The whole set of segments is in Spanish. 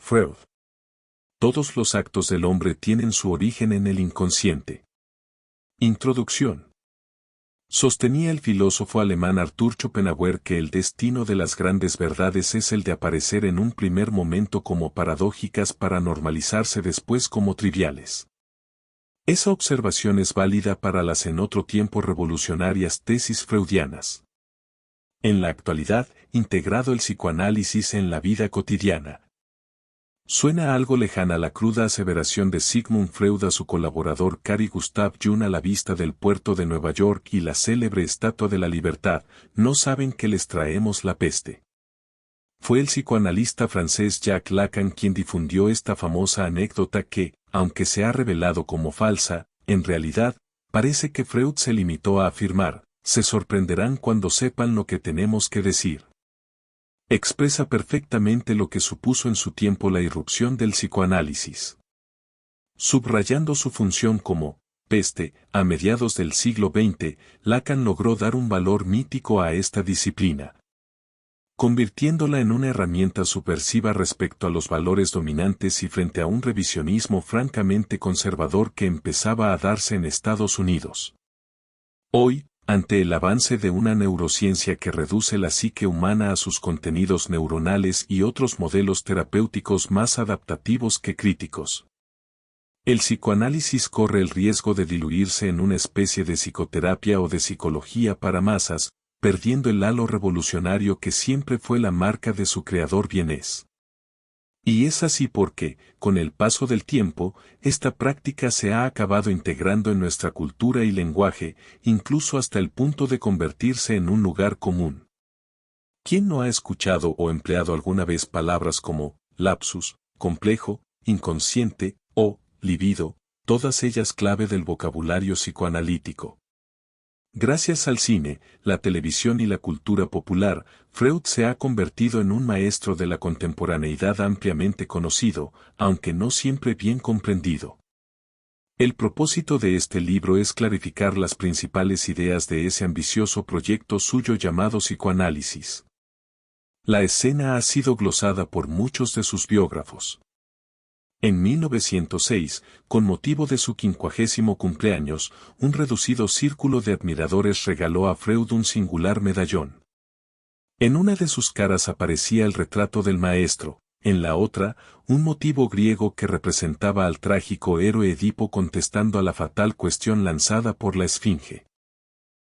Freud. Todos los actos del hombre tienen su origen en el inconsciente. Introducción. Sostenía el filósofo alemán Arthur Schopenhauer que el destino de las grandes verdades es el de aparecer en un primer momento como paradójicas para normalizarse después como triviales. Esa observación es válida para las en otro tiempo revolucionarias tesis freudianas. En la actualidad, integrado el psicoanálisis en la vida cotidiana. Suena algo lejana la cruda aseveración de Sigmund Freud a su colaborador Carl Gustav Jung a la vista del puerto de Nueva York y la célebre Estatua de la Libertad, no saben que les traemos la peste. Fue el psicoanalista francés Jacques Lacan quien difundió esta famosa anécdota que, aunque se ha revelado como falsa, en realidad, parece que Freud se limitó a afirmar, se sorprenderán cuando sepan lo que tenemos que decir. Expresa perfectamente lo que supuso en su tiempo la irrupción del psicoanálisis. Subrayando su función como peste, a mediados del siglo XX, Lacan logró dar un valor mítico a esta disciplina, convirtiéndola en una herramienta subversiva respecto a los valores dominantes y frente a un revisionismo francamente conservador que empezaba a darse en Estados Unidos. Hoy, ante el avance de una neurociencia que reduce la psique humana a sus contenidos neuronales y otros modelos terapéuticos más adaptativos que críticos, el psicoanálisis corre el riesgo de diluirse en una especie de psicoterapia o de psicología para masas, perdiendo el halo revolucionario que siempre fue la marca de su creador vienés. Y es así porque, con el paso del tiempo, esta práctica se ha acabado integrando en nuestra cultura y lenguaje, incluso hasta el punto de convertirse en un lugar común. ¿Quién no ha escuchado o empleado alguna vez palabras como lapsus, complejo, inconsciente o libido, todas ellas clave del vocabulario psicoanalítico? Gracias al cine, la televisión y la cultura popular, Freud se ha convertido en un maestro de la contemporaneidad ampliamente conocido, aunque no siempre bien comprendido. El propósito de este libro es clarificar las principales ideas de ese ambicioso proyecto suyo llamado psicoanálisis. La escena ha sido glosada por muchos de sus biógrafos. En 1906, con motivo de su 50º cumpleaños, un reducido círculo de admiradores regaló a Freud un singular medallón. En una de sus caras aparecía el retrato del maestro, en la otra, un motivo griego que representaba al trágico héroe Edipo contestando a la fatal cuestión lanzada por la Esfinge.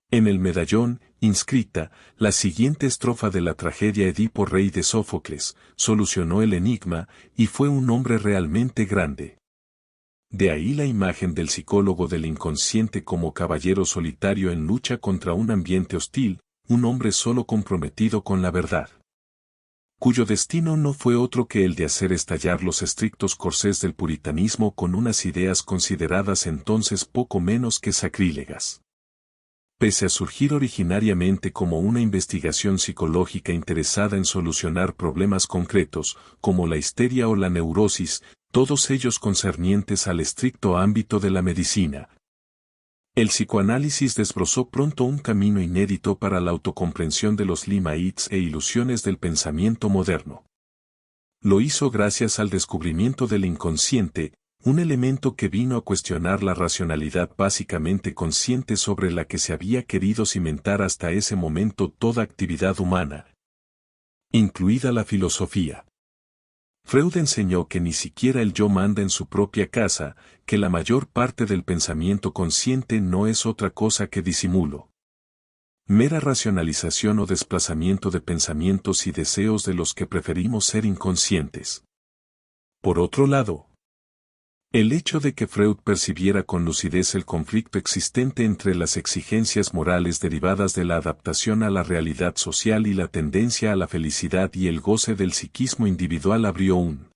En el medallón, inscrita, la siguiente estrofa de la tragedia Edipo rey de Sófocles, solucionó el enigma, y fue un hombre realmente grande. De ahí la imagen del psicólogo del inconsciente como caballero solitario en lucha contra un ambiente hostil, un hombre solo comprometido con la verdad, cuyo destino no fue otro que el de hacer estallar los estrictos corsés del puritanismo con unas ideas consideradas entonces poco menos que sacrílegas. Pese a surgir originariamente como una investigación psicológica interesada en solucionar problemas concretos, como la histeria o la neurosis, todos ellos concernientes al estricto ámbito de la medicina, el psicoanálisis desbrozó pronto un camino inédito para la autocomprensión de los límites e ilusiones del pensamiento moderno. Lo hizo gracias al descubrimiento del inconsciente, un elemento que vino a cuestionar la racionalidad básicamente consciente sobre la que se había querido cimentar hasta ese momento toda actividad humana, incluida la filosofía. Freud enseñó que ni siquiera el yo manda en su propia casa, que la mayor parte del pensamiento consciente no es otra cosa que disimulo, mera racionalización o desplazamiento de pensamientos y deseos de los que preferimos ser inconscientes. Por otro lado, el hecho de que Freud percibiera con lucidez el conflicto existente entre las exigencias morales derivadas de la adaptación a la realidad social y la tendencia a la felicidad y el goce del psiquismo individual abrió un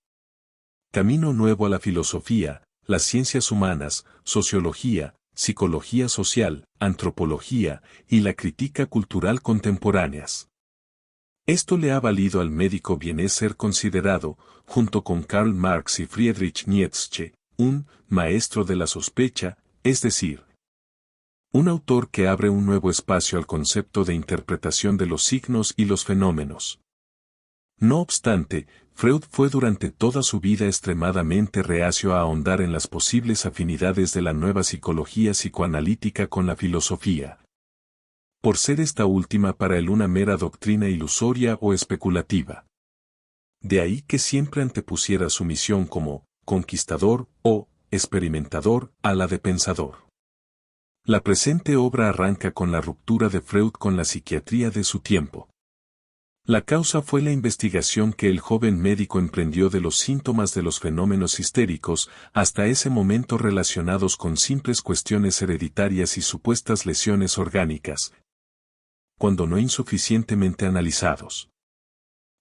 camino nuevo a la filosofía, las ciencias humanas, sociología, psicología social, antropología y la crítica cultural contemporáneas. Esto le ha valido al médico vienés ser considerado, junto con Karl Marx y Friedrich Nietzsche, un maestro de la sospecha, es decir, un autor que abre un nuevo espacio al concepto de interpretación de los signos y los fenómenos. No obstante, Freud fue durante toda su vida extremadamente reacio a ahondar en las posibles afinidades de la nueva psicología psicoanalítica con la filosofía, por ser esta última para él una mera doctrina ilusoria o especulativa. De ahí que siempre antepusiera su misión como conquistador o experimentador a la de pensador. La presente obra arranca con la ruptura de Freud con la psiquiatría de su tiempo. La causa fue la investigación que el joven médico emprendió de los síntomas de los fenómenos histéricos, hasta ese momento relacionados con simples cuestiones hereditarias y supuestas lesiones orgánicas, cuando no insuficientemente analizados.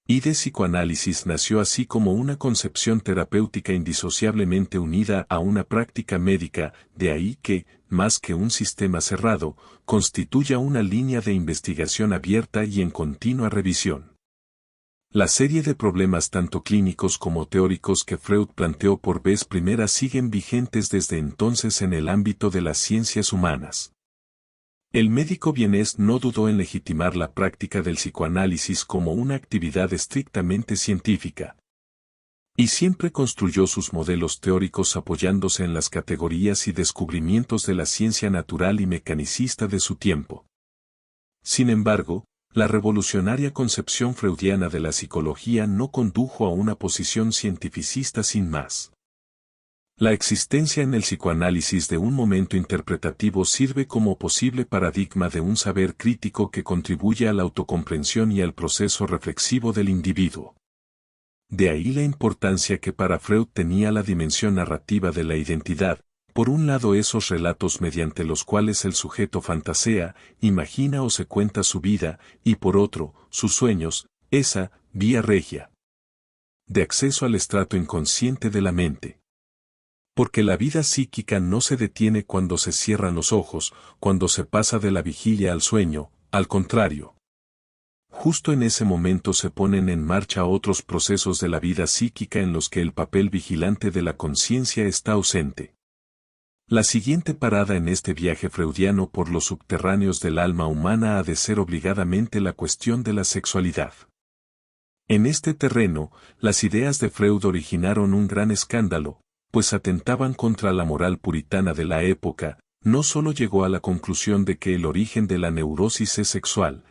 Y de psicoanálisis nació así como una concepción terapéutica indisociablemente unida a una práctica médica, de ahí que, más que un sistema cerrado, constituya una línea de investigación abierta y en continua revisión. La serie de problemas tanto clínicos como teóricos que Freud planteó por vez primera siguen vigentes desde entonces en el ámbito de las ciencias humanas. El médico vienés no dudó en legitimar la práctica del psicoanálisis como una actividad estrictamente científica. Y siempre construyó sus modelos teóricos apoyándose en las categorías y descubrimientos de la ciencia natural y mecanicista de su tiempo. Sin embargo, la revolucionaria concepción freudiana de la psicología no condujo a una posición cientificista sin más. La existencia en el psicoanálisis de un momento interpretativo sirve como posible paradigma de un saber crítico que contribuye a la autocomprensión y al proceso reflexivo del individuo. De ahí la importancia que para Freud tenía la dimensión narrativa de la identidad, por un lado esos relatos mediante los cuales el sujeto fantasea, imagina o se cuenta su vida, y por otro, sus sueños, esa vía regia de acceso al estrato inconsciente de la mente. Porque la vida psíquica no se detiene cuando se cierran los ojos, cuando se pasa de la vigilia al sueño, al contrario. Justo en ese momento se ponen en marcha otros procesos de la vida psíquica en los que el papel vigilante de la conciencia está ausente. La siguiente parada en este viaje freudiano por los subterráneos del alma humana ha de ser obligadamente la cuestión de la sexualidad. En este terreno, las ideas de Freud originaron un gran escándalo, pues atentaban contra la moral puritana de la época. No solo llegó a la conclusión de que el origen de la neurosis es sexual,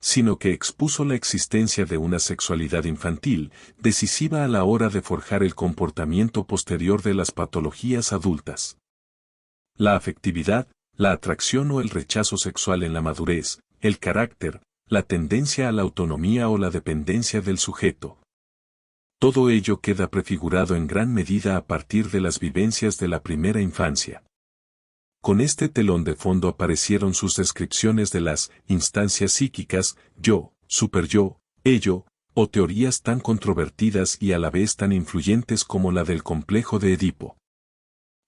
sino que expuso la existencia de una sexualidad infantil, decisiva a la hora de forjar el comportamiento posterior de las patologías adultas. La afectividad, la atracción o el rechazo sexual en la madurez, el carácter, la tendencia a la autonomía o la dependencia del sujeto. Todo ello queda prefigurado en gran medida a partir de las vivencias de la primera infancia. Con este telón de fondo aparecieron sus descripciones de las instancias psíquicas, yo, superyo, ello, o teorías tan controvertidas y a la vez tan influyentes como la del complejo de Edipo.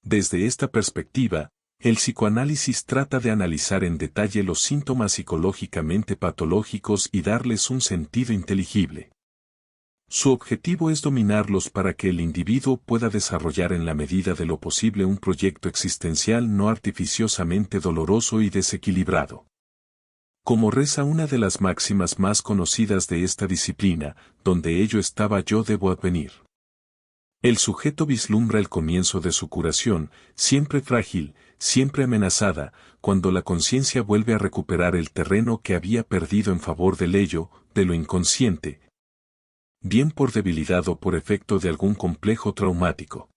Desde esta perspectiva, el psicoanálisis trata de analizar en detalle los síntomas psicológicamente patológicos y darles un sentido inteligible. Su objetivo es dominarlos para que el individuo pueda desarrollar en la medida de lo posible un proyecto existencial no artificiosamente doloroso y desequilibrado. Como reza una de las máximas más conocidas de esta disciplina, donde ello estaba yo debo advenir. El sujeto vislumbra el comienzo de su curación, siempre frágil, siempre amenazada, cuando la conciencia vuelve a recuperar el terreno que había perdido en favor del ello, de lo inconsciente, bien por debilidad o por efecto de algún complejo traumático.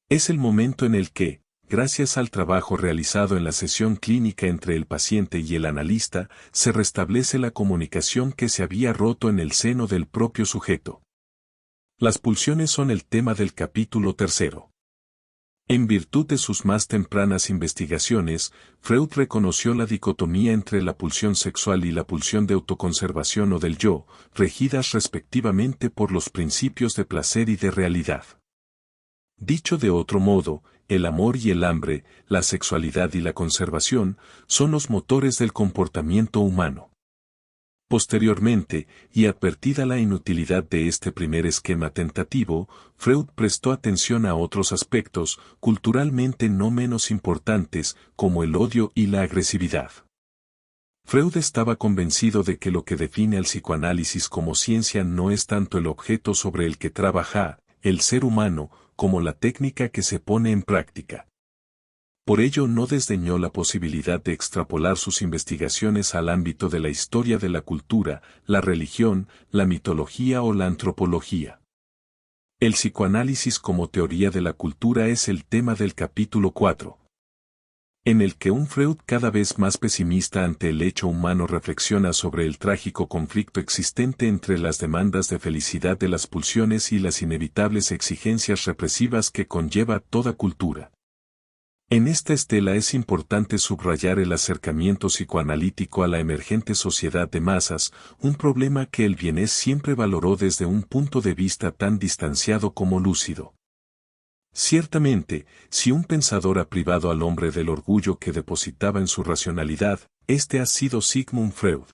Es el momento en el que, gracias al trabajo realizado en la sesión clínica entre el paciente y el analista, se restablece la comunicación que se había roto en el seno del propio sujeto. Las pulsiones son el tema del capítulo 3. En virtud de sus más tempranas investigaciones, Freud reconoció la dicotomía entre la pulsión sexual y la pulsión de autoconservación o del yo, regidas respectivamente por los principios de placer y de realidad. Dicho de otro modo, el amor y el hambre, la sexualidad y la conservación, son los motores del comportamiento humano. Posteriormente, y advertida la inutilidad de este primer esquema tentativo, Freud prestó atención a otros aspectos, culturalmente no menos importantes, como el odio y la agresividad. Freud estaba convencido de que lo que define al psicoanálisis como ciencia no es tanto el objeto sobre el que trabaja, el ser humano, como la técnica que se pone en práctica. Por ello no desdeñó la posibilidad de extrapolar sus investigaciones al ámbito de la historia de la cultura, la religión, la mitología o la antropología. El psicoanálisis como teoría de la cultura es el tema del capítulo 4. En el que un Freud cada vez más pesimista ante el hecho humano reflexiona sobre el trágico conflicto existente entre las demandas de felicidad de las pulsiones y las inevitables exigencias represivas que conlleva toda cultura. En esta estela es importante subrayar el acercamiento psicoanalítico a la emergente sociedad de masas, un problema que el Vienés siempre valoró desde un punto de vista tan distanciado como lúcido. Ciertamente, si un pensador ha privado al hombre del orgullo que depositaba en su racionalidad, este ha sido Sigmund Freud.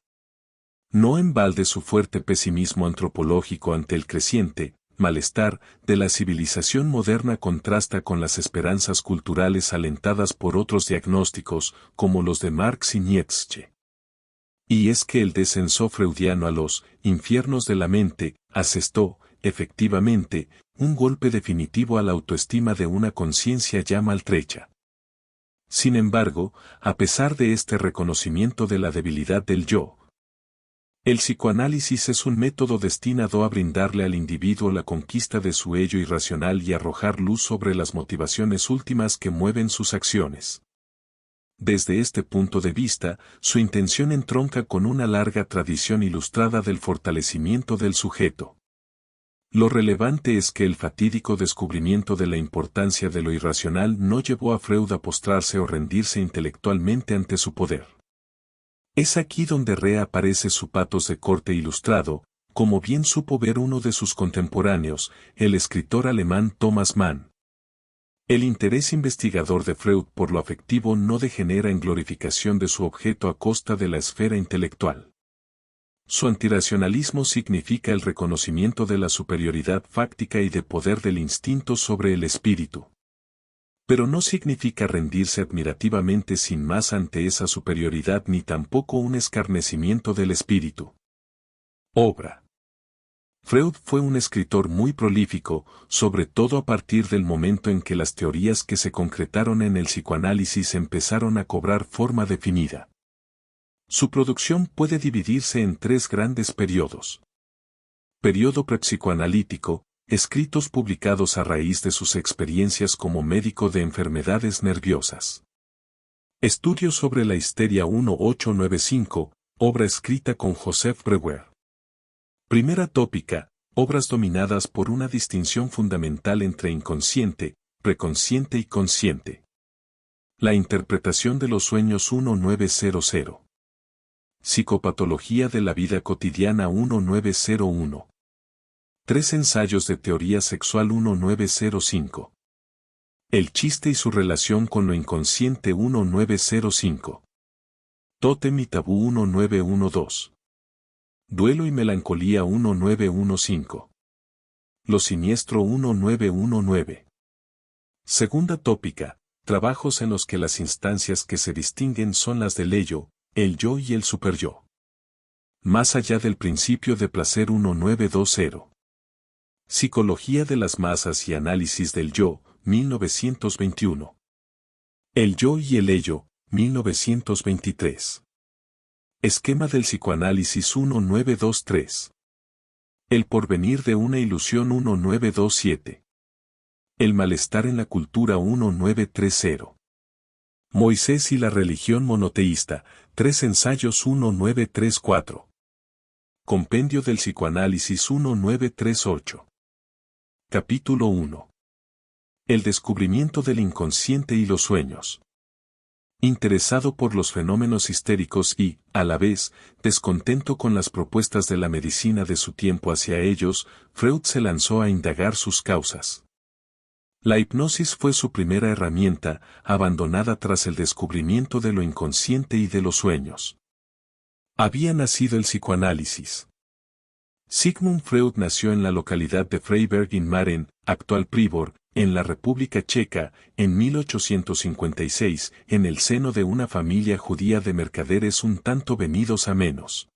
No en balde su fuerte pesimismo antropológico ante el creciente malestar de la civilización moderna contrasta con las esperanzas culturales alentadas por otros diagnósticos, como los de Marx y Nietzsche. Y es que el descenso freudiano a los infiernos de la mente asestó, efectivamente, un golpe definitivo a la autoestima de una conciencia ya maltrecha. Sin embargo, a pesar de este reconocimiento de la debilidad del yo, el psicoanálisis es un método destinado a brindarle al individuo la conquista de su ello irracional y arrojar luz sobre las motivaciones últimas que mueven sus acciones. Desde este punto de vista, su intención entronca con una larga tradición ilustrada del fortalecimiento del sujeto. Lo relevante es que el fatídico descubrimiento de la importancia de lo irracional no llevó a Freud a postrarse o rendirse intelectualmente ante su poder. Es aquí donde reaparece su patos de corte ilustrado, como bien supo ver uno de sus contemporáneos, el escritor alemán Thomas Mann. El interés investigador de Freud por lo afectivo no degenera en glorificación de su objeto a costa de la esfera intelectual. Su antirracionalismo significa el reconocimiento de la superioridad fáctica y de poder del instinto sobre el espíritu. Pero no significa rendirse admirativamente sin más ante esa superioridad ni tampoco un escarnecimiento del espíritu. Obra. Freud fue un escritor muy prolífico, sobre todo a partir del momento en que las teorías que se concretaron en el psicoanálisis empezaron a cobrar forma definida. Su producción puede dividirse en tres grandes periodos. Periodo prepsicoanalítico, escritos publicados a raíz de sus experiencias como médico de enfermedades nerviosas. Estudio sobre la histeria 1895, obra escrita con Joseph Breuer. Primera tópica, obras dominadas por una distinción fundamental entre inconsciente, preconsciente y consciente. La interpretación de los sueños 1900. Psicopatología de la vida cotidiana 1901. Tres ensayos de teoría sexual 1905. El chiste y su relación con lo inconsciente 1905. Tótem y tabú 1912. Duelo y melancolía 1915. Lo siniestro 1919. Segunda tópica, trabajos en los que las instancias que se distinguen son las del ello, el yo y el superyo. Más allá del principio de placer 1920. Psicología de las masas y análisis del yo, 1921. El yo y el ello, 1923. Esquema del psicoanálisis 1923. El porvenir de una ilusión 1927. El malestar en la cultura 1930. Moisés y la religión monoteísta, tres ensayos 1934. Compendio del psicoanálisis 1938. Capítulo 1. El descubrimiento del inconsciente y los sueños. Interesado por los fenómenos histéricos y, a la vez, descontento con las propuestas de la medicina de su tiempo hacia ellos, Freud se lanzó a indagar sus causas. La hipnosis fue su primera herramienta, abandonada tras el descubrimiento de lo inconsciente y de los sueños. Había nacido el psicoanálisis. Sigmund Freud nació en la localidad de Freiberg in Maren, actual Pribor, en la República Checa, en 1856, en el seno de una familia judía de mercaderes un tanto venidos a menos.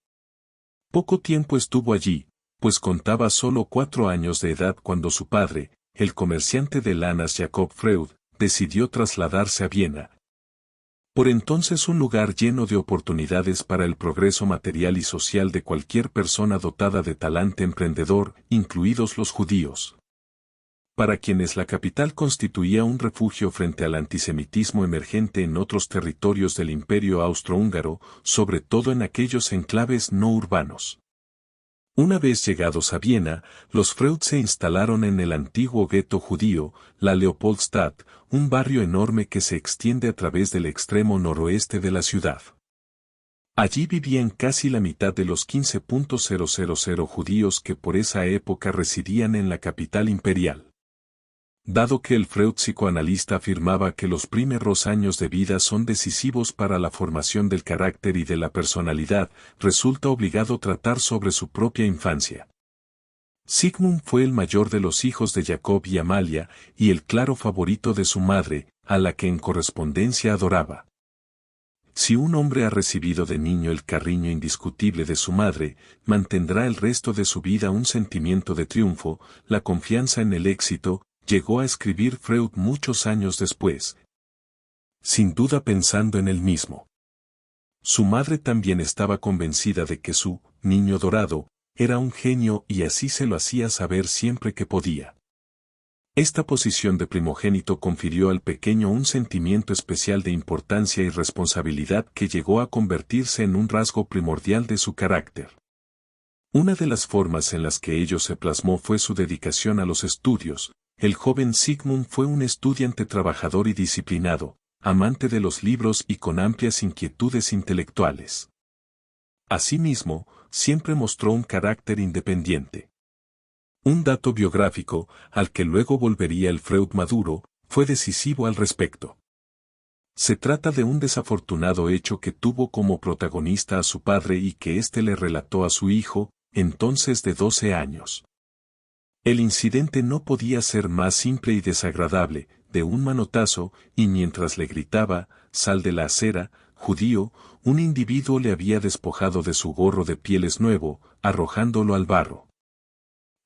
Poco tiempo estuvo allí, pues contaba solo 4 años de edad cuando su padre, el comerciante de lanas Jacob Freud, decidió trasladarse a Viena. Por entonces un lugar lleno de oportunidades para el progreso material y social de cualquier persona dotada de talante emprendedor, incluidos los judíos. Para quienes la capital constituía un refugio frente al antisemitismo emergente en otros territorios del Imperio Austrohúngaro, sobre todo en aquellos enclaves no urbanos. Una vez llegados a Viena, los Freud se instalaron en el antiguo gueto judío, la Leopoldstadt, un barrio enorme que se extiende a través del extremo noroeste de la ciudad. Allí vivían casi la mitad de los 15.000 judíos que por esa época residían en la capital imperial. Dado que el Freud psicoanalista afirmaba que los primeros años de vida son decisivos para la formación del carácter y de la personalidad, resulta obligado tratar sobre su propia infancia. Sigmund fue el mayor de los hijos de Jacob y Amalia, y el claro favorito de su madre, a la que en correspondencia adoraba. Si un hombre ha recibido de niño el cariño indiscutible de su madre, mantendrá el resto de su vida un sentimiento de triunfo, la confianza en el éxito, llegó a escribir Freud muchos años después. Sin duda pensando en él mismo. Su madre también estaba convencida de que su niño dorado era un genio y así se lo hacía saber siempre que podía. Esta posición de primogénito confirió al pequeño un sentimiento especial de importancia y responsabilidad que llegó a convertirse en un rasgo primordial de su carácter. Una de las formas en las que ello se plasmó fue su dedicación a los estudios. El joven Sigmund fue un estudiante trabajador y disciplinado, amante de los libros y con amplias inquietudes intelectuales. Asimismo, siempre mostró un carácter independiente. Un dato biográfico, al que luego volvería el Freud maduro, fue decisivo al respecto. Se trata de un desafortunado hecho que tuvo como protagonista a su padre y que éste le relató a su hijo, entonces de 12 años. El incidente no podía ser más simple y desagradable, de un manotazo, y mientras le gritaba, «Sal de la acera, judío», un individuo le había despojado de su gorro de pieles nuevo, arrojándolo al barro.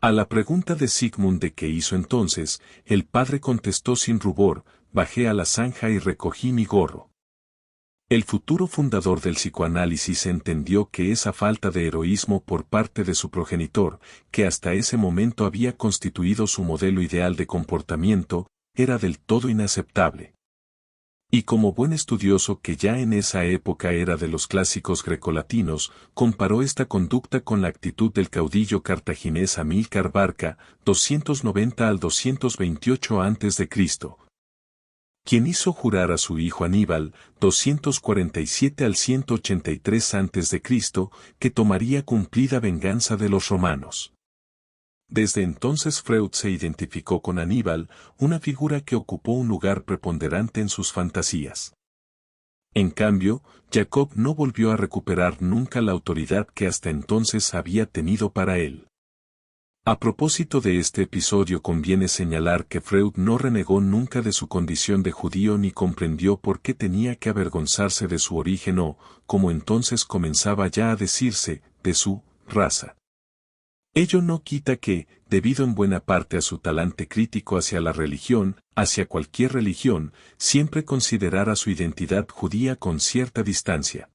A la pregunta de Sigmund de qué hizo entonces, el padre contestó sin rubor, «Bajé a la zanja y recogí mi gorro». El futuro fundador del psicoanálisis entendió que esa falta de heroísmo por parte de su progenitor, que hasta ese momento había constituido su modelo ideal de comportamiento, era del todo inaceptable. Y como buen estudioso que ya en esa época era de los clásicos grecolatinos, comparó esta conducta con la actitud del caudillo cartaginés Amílcar Barca, 290 al 228 a.C., quien hizo jurar a su hijo Aníbal, 247 al 183 a.C., que tomaría cumplida venganza de los romanos. Desde entonces Freud se identificó con Aníbal, una figura que ocupó un lugar preponderante en sus fantasías. En cambio, Jacob no volvió a recuperar nunca la autoridad que hasta entonces había tenido para él. A propósito de este episodio conviene señalar que Freud no renegó nunca de su condición de judío ni comprendió por qué tenía que avergonzarse de su origen o, como entonces comenzaba ya a decirse, de su raza. Ello no quita que, debido en buena parte a su talante crítico hacia la religión, hacia cualquier religión, siempre considerara su identidad judía con cierta distancia.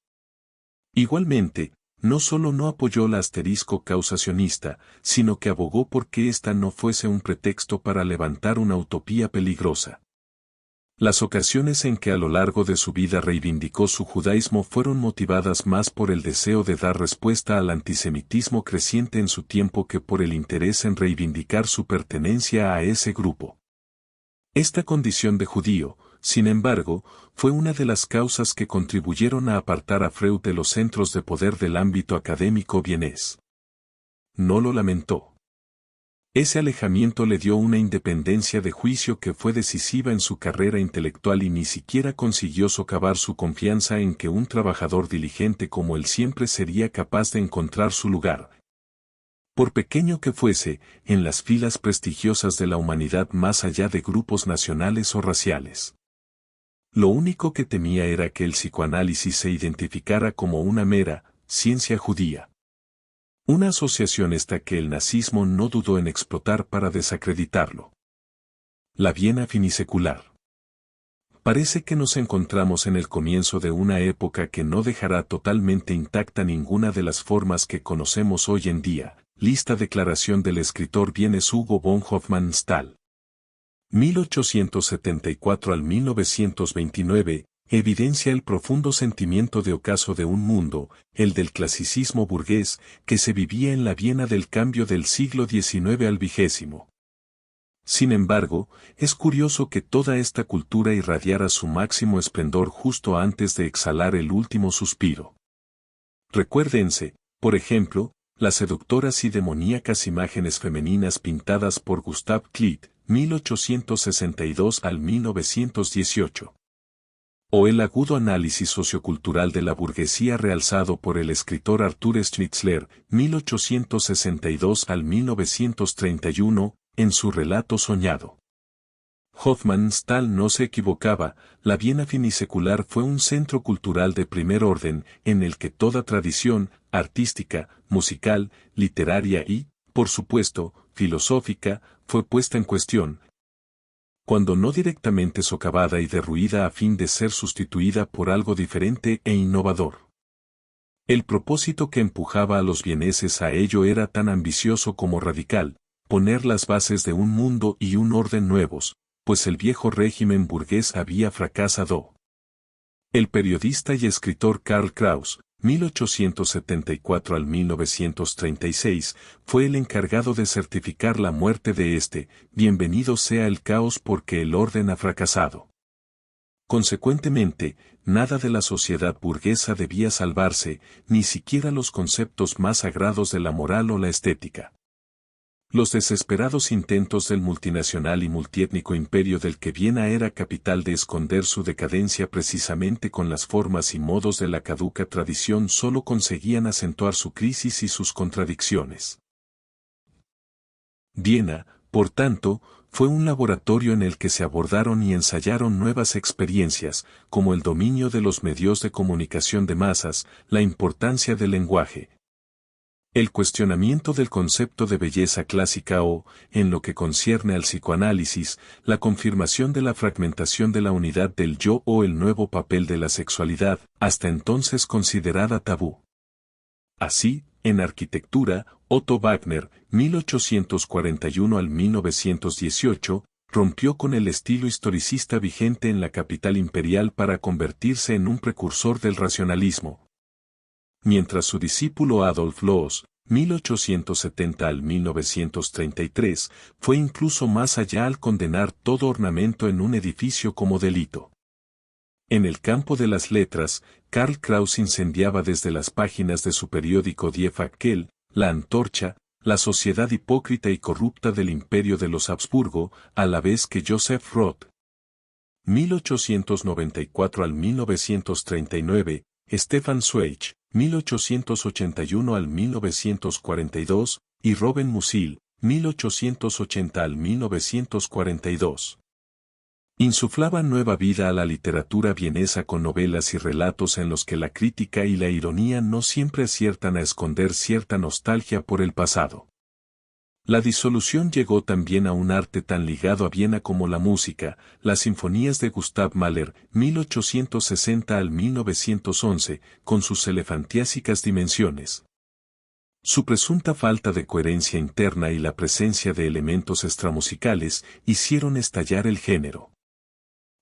Igualmente, no solo no apoyó la asterisco causacionista, sino que abogó por que ésta no fuese un pretexto para levantar una utopía peligrosa. Las ocasiones en que a lo largo de su vida reivindicó su judaísmo fueron motivadas más por el deseo de dar respuesta al antisemitismo creciente en su tiempo que por el interés en reivindicar su pertenencia a ese grupo. Esta condición de judío, sin embargo, fue una de las causas que contribuyeron a apartar a Freud de los centros de poder del ámbito académico vienés. No lo lamentó. Ese alejamiento le dio una independencia de juicio que fue decisiva en su carrera intelectual y ni siquiera consiguió socavar su confianza en que un trabajador diligente como él siempre sería capaz de encontrar su lugar. Por pequeño que fuese, en las filas prestigiosas de la humanidad más allá de grupos nacionales o raciales. Lo único que temía era que el psicoanálisis se identificara como una mera ciencia judía. Una asociación esta que el nazismo no dudó en explotar para desacreditarlo. La Viena finisecular. Parece que nos encontramos en el comienzo de una época que no dejará totalmente intacta ninguna de las formas que conocemos hoy en día. Lista declaración del escritor vienes Hugo von Hofmannsthal. 1874 al 1929, evidencia el profundo sentimiento de ocaso de un mundo, el del clasicismo burgués, que se vivía en la Viena del cambio del siglo XIX al XX. Sin embargo, es curioso que toda esta cultura irradiara su máximo esplendor justo antes de exhalar el último suspiro. Recuérdense, por ejemplo, las seductoras y demoníacas imágenes femeninas pintadas por Gustav Klimt, 1862 al 1918. O el agudo análisis sociocultural de la burguesía realzado por el escritor Arthur Schnitzler, 1862 al 1931, en su relato soñado. Hofmannsthal no se equivocaba, la Viena finisecular fue un centro cultural de primer orden, en el que toda tradición, artística, musical, literaria y, por supuesto, filosófica, fue puesta en cuestión, cuando no directamente socavada y derruida a fin de ser sustituida por algo diferente e innovador. El propósito que empujaba a los vieneses a ello era tan ambicioso como radical, poner las bases de un mundo y un orden nuevos, pues el viejo régimen burgués había fracasado. El periodista y escritor Karl Kraus, 1874 al 1936, fue el encargado de certificar la muerte de este, bienvenido sea el caos porque el orden ha fracasado. Consecuentemente, nada de la sociedad burguesa debía salvarse, ni siquiera los conceptos más sagrados de la moral o la estética. Los desesperados intentos del multinacional y multiétnico imperio del que Viena era capital de esconder su decadencia precisamente con las formas y modos de la caduca tradición solo conseguían acentuar su crisis y sus contradicciones. Viena, por tanto, fue un laboratorio en el que se abordaron y ensayaron nuevas experiencias, como el dominio de los medios de comunicación de masas, la importancia del lenguaje, el cuestionamiento del concepto de belleza clásica o, en lo que concierne al psicoanálisis, la confirmación de la fragmentación de la unidad del yo o el nuevo papel de la sexualidad, hasta entonces considerada tabú. Así, en arquitectura, Otto Wagner, 1841 al 1918, rompió con el estilo historicista vigente en la capital imperial para convertirse en un precursor del racionalismo. Mientras su discípulo Adolf Loos, 1870 al 1933, fue incluso más allá al condenar todo ornamento en un edificio como delito. En el campo de las letras, Karl Kraus incendiaba desde las páginas de su periódico Die Fackel, La Antorcha, la sociedad hipócrita y corrupta del imperio de los Habsburgo, a la vez que Joseph Roth, 1894 al 1939, Stefan Zweig, 1881 al 1942, y Robin Musil, 1880 al 1942. Insuflaban nueva vida a la literatura vienesa con novelas y relatos en los que la crítica y la ironía no siempre aciertan a esconder cierta nostalgia por el pasado. La disolución llegó también a un arte tan ligado a Viena como la música, las sinfonías de Gustav Mahler, 1860 al 1911, con sus elefantiásicas dimensiones. Su presunta falta de coherencia interna y la presencia de elementos extramusicales hicieron estallar el género.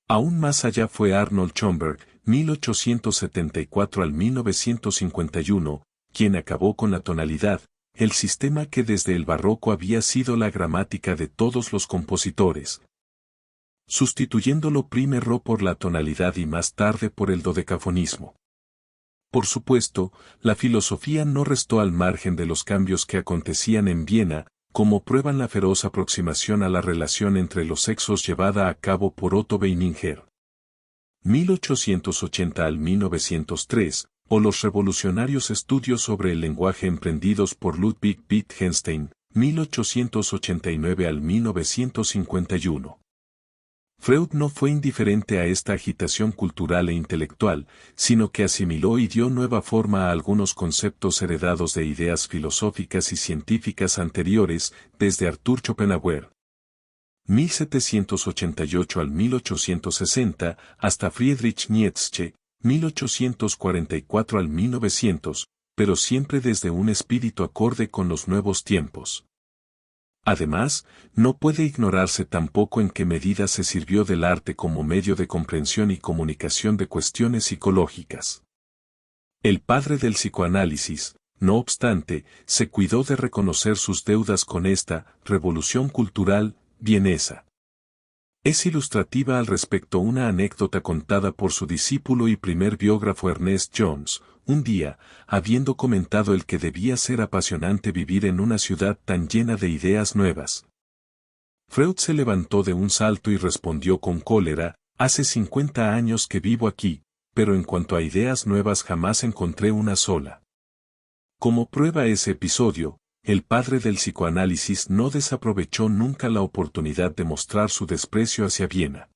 Aún más allá fue Arnold Schoenberg, 1874 al 1951, quien acabó con la tonalidad, el sistema que desde el barroco había sido la gramática de todos los compositores, sustituyéndolo primero por la tonalidad y más tarde por el dodecafonismo. Por supuesto, la filosofía no restó al margen de los cambios que acontecían en Viena, como prueban la feroz aproximación a la relación entre los sexos llevada a cabo por Otto Weininger. 1880 al 1903, o los revolucionarios estudios sobre el lenguaje emprendidos por Ludwig Wittgenstein, 1889 al 1951. Freud no fue indiferente a esta agitación cultural e intelectual, sino que asimiló y dio nueva forma a algunos conceptos heredados de ideas filosóficas y científicas anteriores, desde Arthur Schopenhauer, 1788 al 1860, hasta Friedrich Nietzsche, 1844 al 1900, pero siempre desde un espíritu acorde con los nuevos tiempos. Además, no puede ignorarse tampoco en qué medida se sirvió del arte como medio de comprensión y comunicación de cuestiones psicológicas. El padre del psicoanálisis, no obstante, se cuidó de reconocer sus deudas con esta revolución cultural vienesa. Es ilustrativa al respecto una anécdota contada por su discípulo y primer biógrafo Ernest Jones. Un día, habiendo comentado el que debía ser apasionante vivir en una ciudad tan llena de ideas nuevas, Freud se levantó de un salto y respondió con cólera: hace 50 años que vivo aquí, pero en cuanto a ideas nuevas jamás encontré una sola. Como prueba ese episodio, el padre del psicoanálisis no desaprovechó nunca la oportunidad de mostrar su desprecio hacia Viena.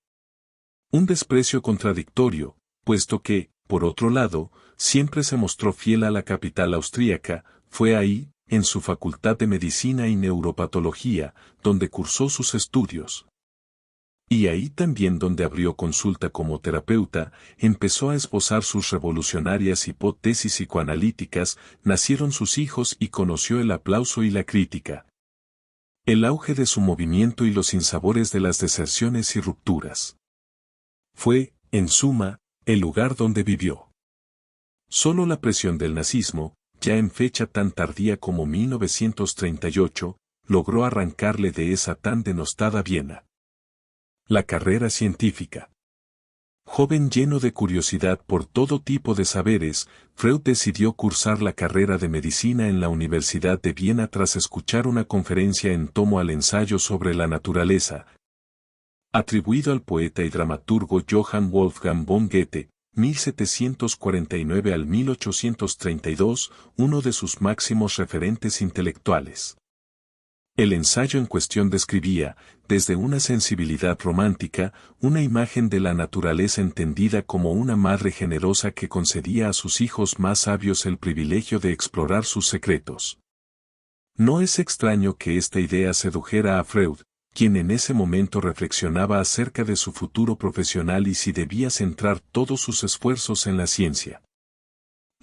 Un desprecio contradictorio, puesto que, por otro lado, siempre se mostró fiel a la capital austríaca. Fue ahí, en su facultad de medicina y neuropatología, donde cursó sus estudios. Y ahí también donde abrió consulta como terapeuta, empezó a esbozar sus revolucionarias hipótesis psicoanalíticas, nacieron sus hijos y conoció el aplauso y la crítica. El auge de su movimiento y los sinsabores de las deserciones y rupturas. Fue, en suma, el lugar donde vivió. Solo la presión del nazismo, ya en fecha tan tardía como 1938, logró arrancarle de esa tan denostada Viena. La carrera científica. Joven lleno de curiosidad por todo tipo de saberes, Freud decidió cursar la carrera de medicina en la Universidad de Viena tras escuchar una conferencia en tomo al ensayo sobre la naturaleza, atribuido al poeta y dramaturgo Johann Wolfgang von Goethe, 1749 al 1832, uno de sus máximos referentes intelectuales. El ensayo en cuestión describía, desde una sensibilidad romántica, una imagen de la naturaleza entendida como una madre generosa que concedía a sus hijos más sabios el privilegio de explorar sus secretos. No es extraño que esta idea sedujera a Freud, quien en ese momento reflexionaba acerca de su futuro profesional y si debía centrar todos sus esfuerzos en la ciencia.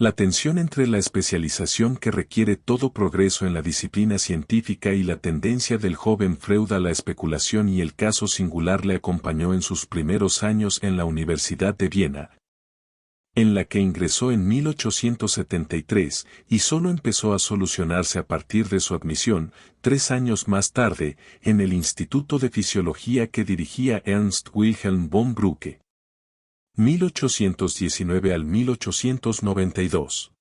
La tensión entre la especialización que requiere todo progreso en la disciplina científica y la tendencia del joven Freud a la especulación y el caso singular le acompañó en sus primeros años en la Universidad de Viena, en la que ingresó en 1873 y solo empezó a solucionarse a partir de su admisión, 3 años más tarde, en el Instituto de Fisiología que dirigía Ernst Wilhelm von Brücke. 1819 al 1892.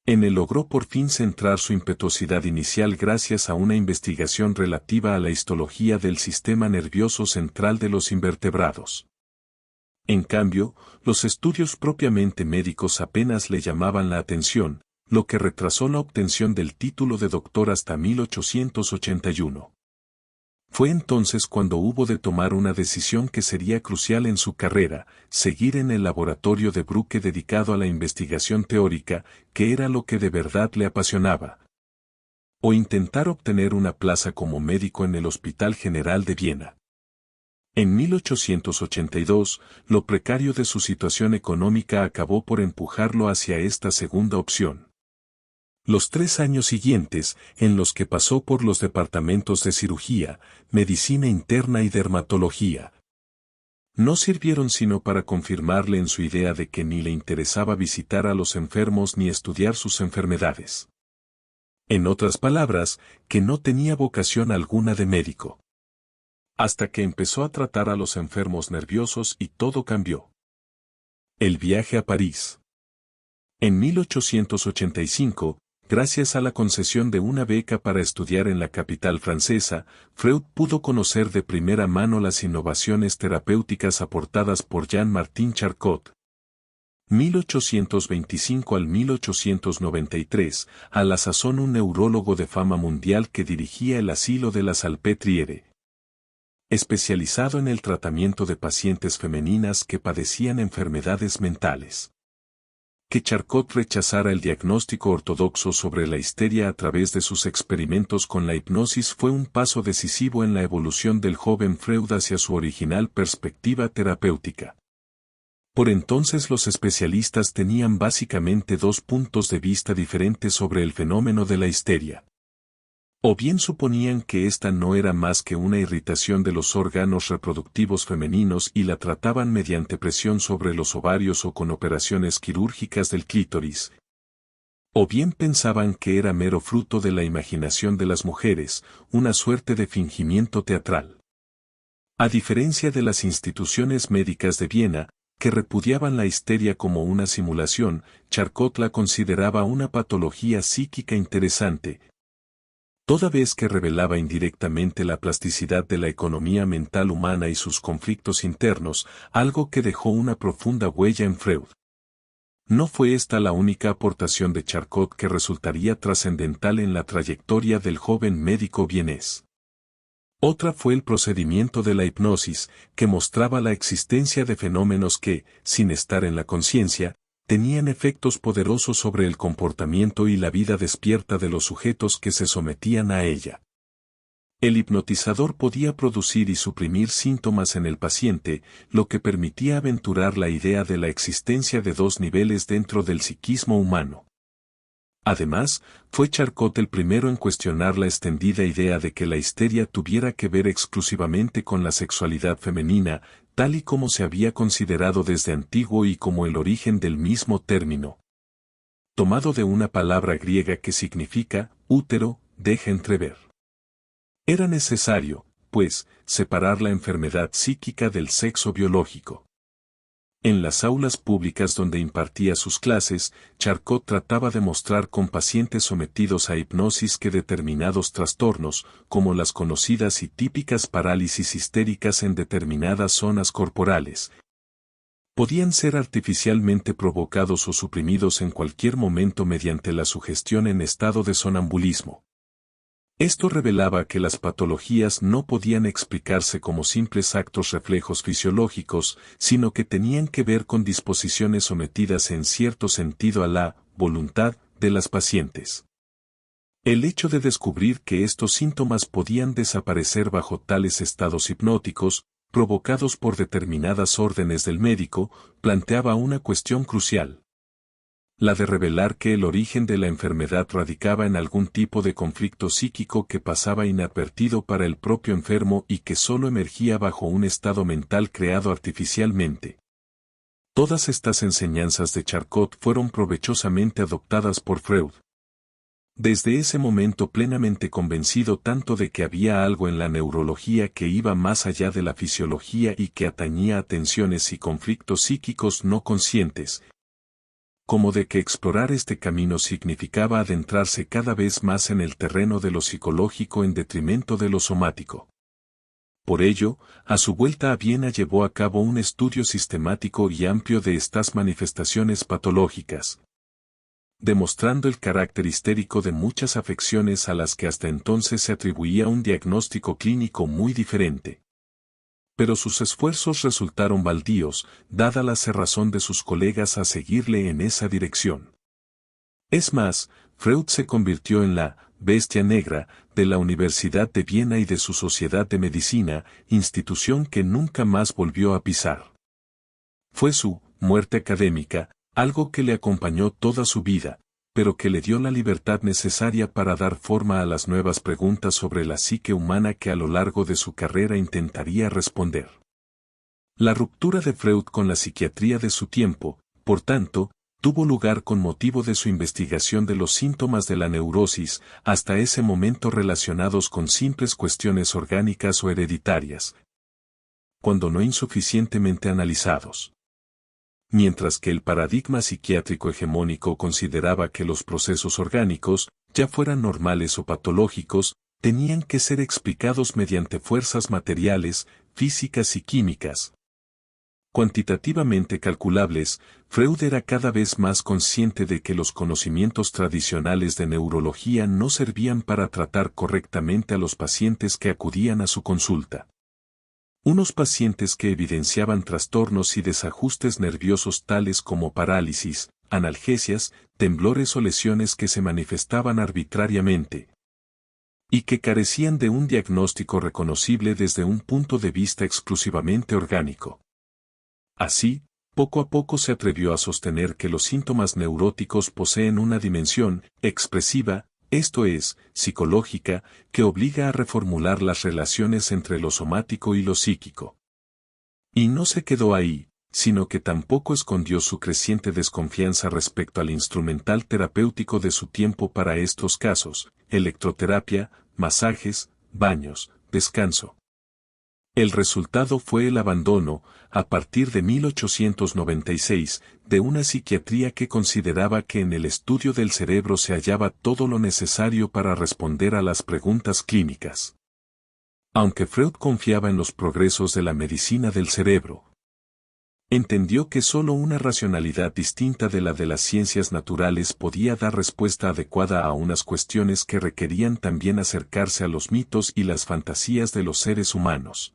En él logró por fin centrar su impetuosidad inicial gracias a una investigación relativa a la histología del sistema nervioso central de los invertebrados. En cambio, los estudios propiamente médicos apenas le llamaban la atención, lo que retrasó la obtención del título de doctor hasta 1881. Fue entonces cuando hubo de tomar una decisión que sería crucial en su carrera: seguir en el laboratorio de Brücke dedicado a la investigación teórica, que era lo que de verdad le apasionaba, o intentar obtener una plaza como médico en el Hospital General de Viena. En 1882, lo precario de su situación económica acabó por empujarlo hacia esta segunda opción. Los 3 años siguientes, en los que pasó por los departamentos de cirugía, medicina interna y dermatología, no sirvieron sino para confirmarle en su idea de que ni le interesaba visitar a los enfermos ni estudiar sus enfermedades. En otras palabras, que no tenía vocación alguna de médico. Hasta que empezó a tratar a los enfermos nerviosos y todo cambió. El viaje a París. En 1885, gracias a la concesión de una beca para estudiar en la capital francesa, Freud pudo conocer de primera mano las innovaciones terapéuticas aportadas por Jean-Martin Charcot. 1825 al 1893, a la sazón un neurólogo de fama mundial que dirigía el asilo de la Salpêtrière, especializado en el tratamiento de pacientes femeninas que padecían enfermedades mentales. Que Charcot rechazara el diagnóstico ortodoxo sobre la histeria a través de sus experimentos con la hipnosis fue un paso decisivo en la evolución del joven Freud hacia su original perspectiva terapéutica. Por entonces los especialistas tenían básicamente dos puntos de vista diferentes sobre el fenómeno de la histeria. O bien suponían que esta no era más que una irritación de los órganos reproductivos femeninos y la trataban mediante presión sobre los ovarios o con operaciones quirúrgicas del clítoris. O bien pensaban que era mero fruto de la imaginación de las mujeres, una suerte de fingimiento teatral. A diferencia de las instituciones médicas de Viena, que repudiaban la histeria como una simulación, Charcot la consideraba una patología psíquica interesante, toda vez que revelaba indirectamente la plasticidad de la economía mental humana y sus conflictos internos, algo que dejó una profunda huella en Freud. No fue esta la única aportación de Charcot que resultaría trascendental en la trayectoria del joven médico vienés. Otra fue el procedimiento de la hipnosis, que mostraba la existencia de fenómenos que, sin estar en la conciencia, tenían efectos poderosos sobre el comportamiento y la vida despierta de los sujetos que se sometían a ella. El hipnotizador podía producir y suprimir síntomas en el paciente, lo que permitía aventurar la idea de la existencia de dos niveles dentro del psiquismo humano. Además, fue Charcot el primero en cuestionar la extendida idea de que la histeria tuviera que ver exclusivamente con la sexualidad femenina, tal y como se había considerado desde antiguo y como el origen del mismo término. Tomado de una palabra griega que significa, útero, deja entrever. Era necesario, pues, separar la enfermedad psíquica del sexo biológico. En las aulas públicas donde impartía sus clases, Charcot trataba de mostrar con pacientes sometidos a hipnosis que determinados trastornos, como las conocidas y típicas parálisis histéricas en determinadas zonas corporales, podían ser artificialmente provocados o suprimidos en cualquier momento mediante la sugestión en estado de sonambulismo. Esto revelaba que las patologías no podían explicarse como simples actos reflejos fisiológicos, sino que tenían que ver con disposiciones sometidas en cierto sentido a la voluntad de las pacientes. El hecho de descubrir que estos síntomas podían desaparecer bajo tales estados hipnóticos, provocados por determinadas órdenes del médico, planteaba una cuestión crucial. La de revelar que el origen de la enfermedad radicaba en algún tipo de conflicto psíquico que pasaba inadvertido para el propio enfermo y que solo emergía bajo un estado mental creado artificialmente. Todas estas enseñanzas de Charcot fueron provechosamente adoptadas por Freud. Desde ese momento plenamente convencido tanto de que había algo en la neurología que iba más allá de la fisiología y que atañía a tensiones y conflictos psíquicos no conscientes, como de que explorar este camino significaba adentrarse cada vez más en el terreno de lo psicológico en detrimento de lo somático. Por ello, a su vuelta a Viena llevó a cabo un estudio sistemático y amplio de estas manifestaciones patológicas, demostrando el carácter histérico de muchas afecciones a las que hasta entonces se atribuía un diagnóstico clínico muy diferente. Pero sus esfuerzos resultaron baldíos, dada la cerrazón de sus colegas a seguirle en esa dirección. Es más, Freud se convirtió en la bestia negra de la Universidad de Viena y de su Sociedad de Medicina, institución que nunca más volvió a pisar. Fue su muerte académica, algo que le acompañó toda su vida, pero que le dio la libertad necesaria para dar forma a las nuevas preguntas sobre la psique humana que a lo largo de su carrera intentaría responder. La ruptura de Freud con la psiquiatría de su tiempo, por tanto, tuvo lugar con motivo de su investigación de los síntomas de la neurosis, hasta ese momento relacionados con simples cuestiones orgánicas o hereditarias, cuando no insuficientemente analizados. Mientras que el paradigma psiquiátrico hegemónico consideraba que los procesos orgánicos, ya fueran normales o patológicos, tenían que ser explicados mediante fuerzas materiales, físicas y químicas. Cuantitativamente calculables, Freud era cada vez más consciente de que los conocimientos tradicionales de neurología no servían para tratar correctamente a los pacientes que acudían a su consulta. Unos pacientes que evidenciaban trastornos y desajustes nerviosos tales como parálisis, analgesias, temblores o lesiones que se manifestaban arbitrariamente, y que carecían de un diagnóstico reconocible desde un punto de vista exclusivamente orgánico. Así, poco a poco se atrevió a sostener que los síntomas neuróticos poseen una dimensión expresiva, esto es, psicológica, que obliga a reformular las relaciones entre lo somático y lo psíquico. Y no se quedó ahí, sino que tampoco escondió su creciente desconfianza respecto al instrumental terapéutico de su tiempo para estos casos: electroterapia, masajes, baños, descanso. El resultado fue el abandono, a partir de 1896, de una psiquiatría que consideraba que en el estudio del cerebro se hallaba todo lo necesario para responder a las preguntas clínicas. Aunque Freud confiaba en los progresos de la medicina del cerebro, entendió que solo una racionalidad distinta de la de las ciencias naturales podía dar respuesta adecuada a unas cuestiones que requerían también acercarse a los mitos y las fantasías de los seres humanos.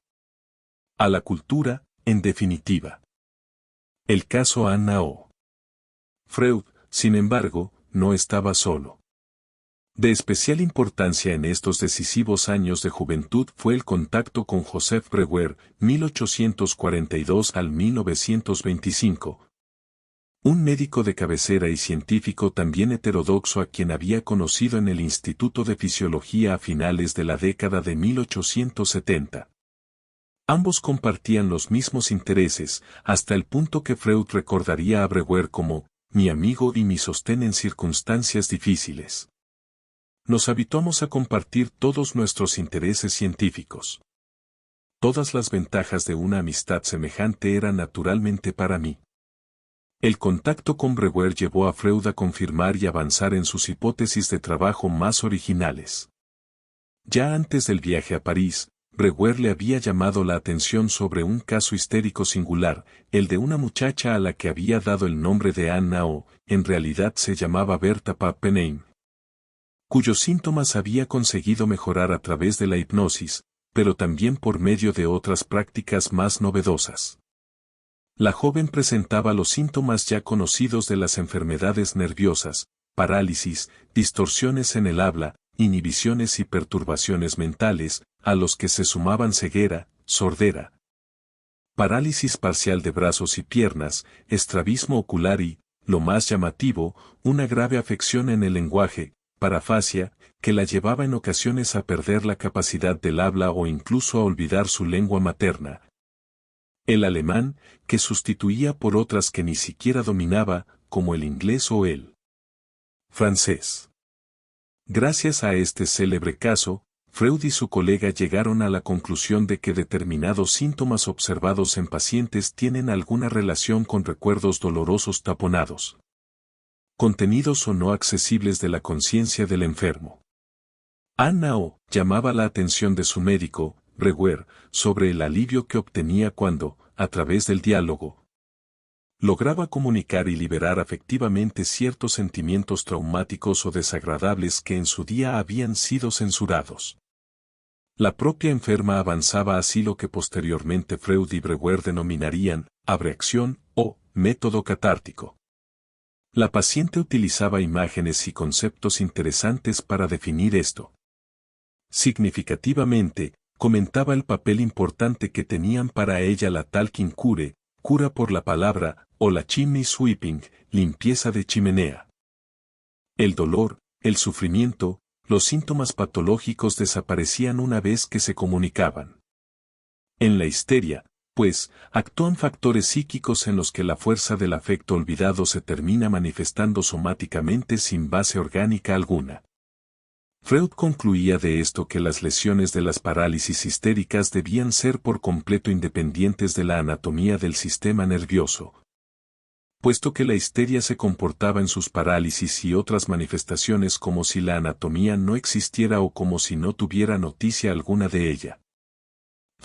A la cultura, en definitiva. El caso Anna O. Freud, sin embargo, no estaba solo. De especial importancia en estos decisivos años de juventud fue el contacto con Joseph Breuer, 1842 al 1925. Un médico de cabecera y científico también heterodoxo a quien había conocido en el Instituto de Fisiología a finales de la década de 1870. Ambos compartían los mismos intereses, hasta el punto que Freud recordaría a Breuer como mi amigo y mi sostén en circunstancias difíciles. Nos habituamos a compartir todos nuestros intereses científicos. Todas las ventajas de una amistad semejante eran naturalmente para mí. El contacto con Breuer llevó a Freud a confirmar y avanzar en sus hipótesis de trabajo más originales. Ya antes del viaje a París, Breuer le había llamado la atención sobre un caso histérico singular, el de una muchacha a la que había dado el nombre de Anna O, en realidad se llamaba Berta Pappenheim, cuyos síntomas había conseguido mejorar a través de la hipnosis, pero también por medio de otras prácticas más novedosas. La joven presentaba los síntomas ya conocidos de las enfermedades nerviosas, parálisis, distorsiones en el habla, inhibiciones y perturbaciones mentales, a los que se sumaban ceguera, sordera, parálisis parcial de brazos y piernas, estrabismo ocular y, lo más llamativo, una grave afección en el lenguaje, parafasia, que la llevaba en ocasiones a perder la capacidad del habla o incluso a olvidar su lengua materna, el alemán, que sustituía por otras que ni siquiera dominaba, como el inglés o el francés. Gracias a este célebre caso, Freud y su colega llegaron a la conclusión de que determinados síntomas observados en pacientes tienen alguna relación con recuerdos dolorosos taponados, contenidos o no accesibles de la conciencia del enfermo. Anna O. llamaba la atención de su médico, Breuer, sobre el alivio que obtenía cuando, a través del diálogo, lograba comunicar y liberar afectivamente ciertos sentimientos traumáticos o desagradables que en su día habían sido censurados. La propia enferma avanzaba así lo que posteriormente Freud y Breuer denominarían abreacción o método catártico. La paciente utilizaba imágenes y conceptos interesantes para definir esto. Significativamente, comentaba el papel importante que tenían para ella la talking cure, cura por la palabra, o la chimney sweeping, limpieza de chimenea. El dolor, el sufrimiento, los síntomas patológicos desaparecían una vez que se comunicaban. En la histeria, pues, actúan factores psíquicos en los que la fuerza del afecto olvidado se termina manifestando somáticamente sin base orgánica alguna. Freud concluía de esto que las lesiones de las parálisis histéricas debían ser por completo independientes de la anatomía del sistema nervioso, puesto que la histeria se comportaba en sus parálisis y otras manifestaciones como si la anatomía no existiera o como si no tuviera noticia alguna de ella.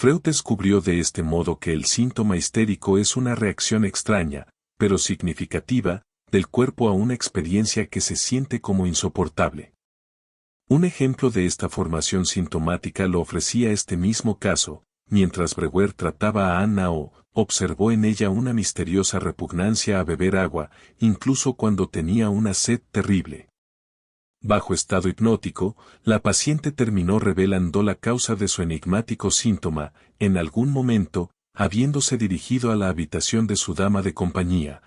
Freud descubrió de este modo que el síntoma histérico es una reacción extraña, pero significativa, del cuerpo a una experiencia que se siente como insoportable. Un ejemplo de esta formación sintomática lo ofrecía este mismo caso, mientras Breuer trataba a Anna O, observó en ella una misteriosa repugnancia a beber agua, incluso cuando tenía una sed terrible. Bajo estado hipnótico, la paciente terminó revelando la causa de su enigmático síntoma, en algún momento, habiéndose dirigido a la habitación de su dama de compañía.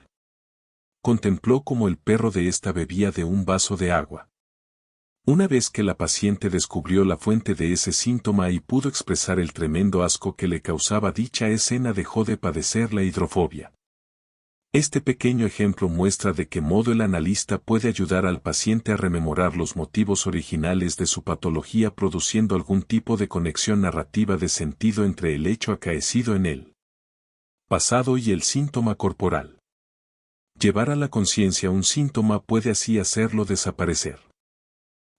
Contempló cómo el perro de ésta bebía de un vaso de agua. Una vez que la paciente descubrió la fuente de ese síntoma y pudo expresar el tremendo asco que le causaba dicha escena, dejó de padecer la hidrofobia. Este pequeño ejemplo muestra de qué modo el analista puede ayudar al paciente a rememorar los motivos originales de su patología, produciendo algún tipo de conexión narrativa de sentido entre el hecho acaecido en el pasado y el síntoma corporal. Llevar a la conciencia un síntoma puede así hacerlo desaparecer.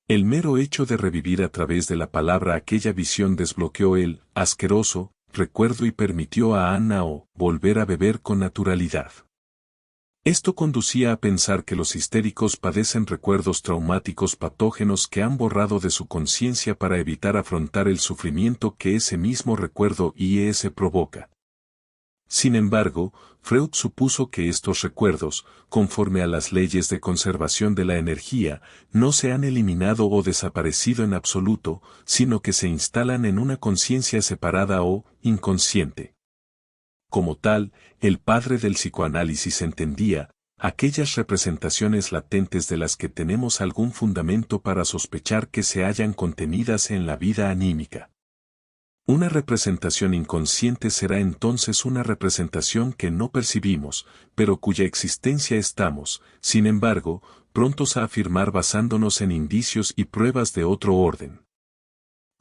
El mero hecho de revivir a través de la palabra aquella visión desbloqueó el asqueroso recuerdo y permitió a Anna O volver a beber con naturalidad. Esto conducía a pensar que los histéricos padecen recuerdos traumáticos patógenos que han borrado de su conciencia para evitar afrontar el sufrimiento que ese mismo recuerdo IES provoca. Sin embargo, Freud supuso que estos recuerdos, conforme a las leyes de conservación de la energía, no se han eliminado o desaparecido en absoluto, sino que se instalan en una conciencia separada o inconsciente. Como tal, el padre del psicoanálisis entendía aquellas representaciones latentes de las que tenemos algún fundamento para sospechar que se hallan contenidas en la vida anímica. Una representación inconsciente será entonces una representación que no percibimos, pero cuya existencia estamos, sin embargo, prontos a afirmar basándonos en indicios y pruebas de otro orden.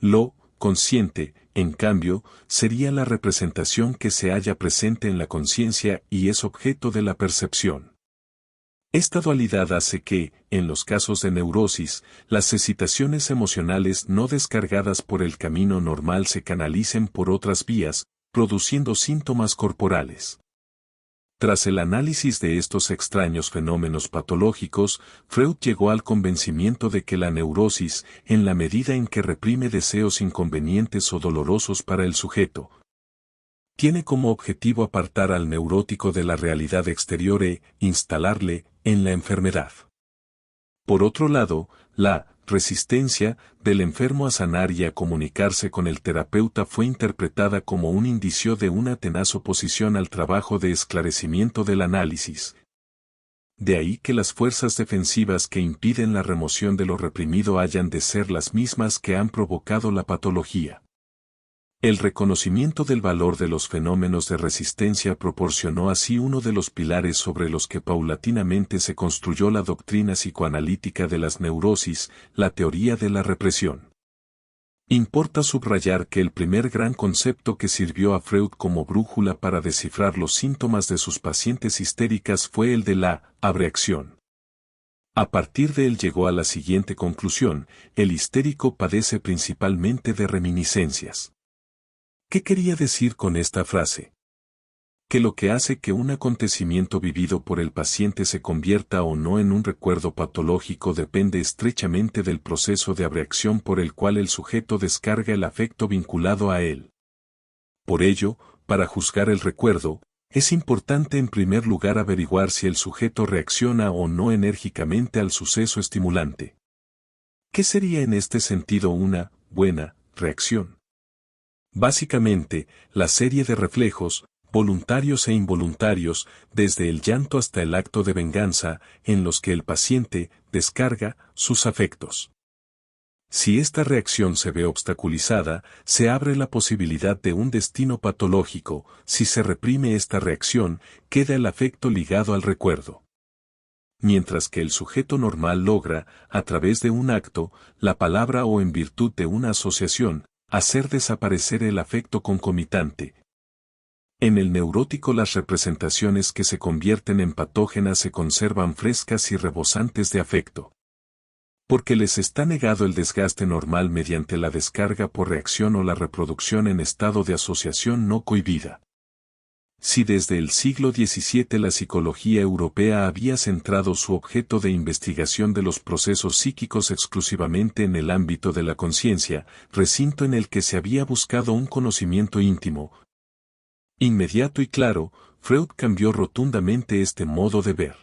Lo consciente, en cambio, sería la representación que se halla presente en la conciencia y es objeto de la percepción. Esta dualidad hace que, en los casos de neurosis, las excitaciones emocionales no descargadas por el camino normal se canalicen por otras vías, produciendo síntomas corporales. Tras el análisis de estos extraños fenómenos patológicos, Freud llegó al convencimiento de que la neurosis, en la medida en que reprime deseos inconvenientes o dolorosos para el sujeto, tiene como objetivo apartar al neurótico de la realidad exterior e instalarle en la enfermedad. Por otro lado, la resistencia del enfermo a sanar y a comunicarse con el terapeuta fue interpretada como un indicio de una tenaz oposición al trabajo de esclarecimiento del análisis. De ahí que las fuerzas defensivas que impiden la remoción de lo reprimido hayan de ser las mismas que han provocado la patología. El reconocimiento del valor de los fenómenos de resistencia proporcionó así uno de los pilares sobre los que paulatinamente se construyó la doctrina psicoanalítica de las neurosis, la teoría de la represión. Importa subrayar que el primer gran concepto que sirvió a Freud como brújula para descifrar los síntomas de sus pacientes histéricas fue el de la abreacción. A partir de él llegó a la siguiente conclusión: el histérico padece principalmente de reminiscencias. ¿Qué quería decir con esta frase? Que lo que hace que un acontecimiento vivido por el paciente se convierta o no en un recuerdo patológico depende estrechamente del proceso de abreacción por el cual el sujeto descarga el afecto vinculado a él. Por ello, para juzgar el recuerdo, es importante en primer lugar averiguar si el sujeto reacciona o no enérgicamente al suceso estimulante. ¿Qué sería en este sentido una buena reacción? Básicamente, la serie de reflejos, voluntarios e involuntarios, desde el llanto hasta el acto de venganza, en los que el paciente descarga sus afectos. Si esta reacción se ve obstaculizada, se abre la posibilidad de un destino patológico. Si se reprime esta reacción, queda el afecto ligado al recuerdo. Mientras que el sujeto normal logra, a través de un acto, la palabra o en virtud de una asociación, hacer desaparecer el afecto concomitante. En el neurótico las representaciones que se convierten en patógenas se conservan frescas y rebosantes de afecto. Porque les está negado el desgaste normal mediante la descarga por reacción o la reproducción en estado de asociación no cohibida. Si desde el siglo XVII la psicología europea había centrado su objeto de investigación de los procesos psíquicos exclusivamente en el ámbito de la conciencia, recinto en el que se había buscado un conocimiento íntimo, inmediato y claro, Freud cambió rotundamente este modo de ver.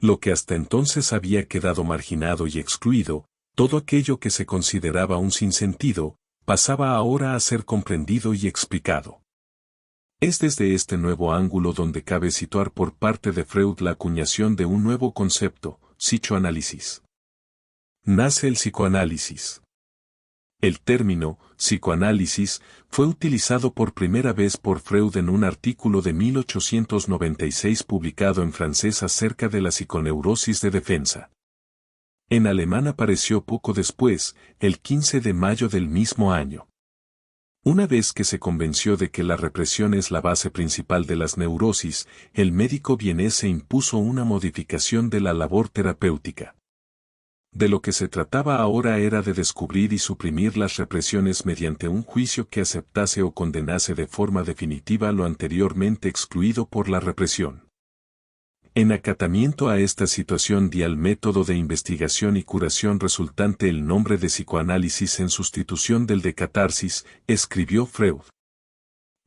Lo que hasta entonces había quedado marginado y excluido, todo aquello que se consideraba un sinsentido, pasaba ahora a ser comprendido y explicado. Es desde este nuevo ángulo donde cabe situar por parte de Freud la acuñación de un nuevo concepto, psicoanálisis. Nace el psicoanálisis. El término, psicoanálisis, fue utilizado por primera vez por Freud en un artículo de 1896 publicado en francés acerca de la psiconeurosis de defensa. En alemán apareció poco después, el 15 de mayo del mismo año. Una vez que se convenció de que la represión es la base principal de las neurosis, el médico vienese impuso una modificación de la labor terapéutica. De lo que se trataba ahora era de descubrir y suprimir las represiones mediante un juicio que aceptase o condenase de forma definitiva lo anteriormente excluido por la represión. En acatamiento a esta situación di al método de investigación y curación resultante el nombre de psicoanálisis en sustitución del de catarsis, escribió Freud.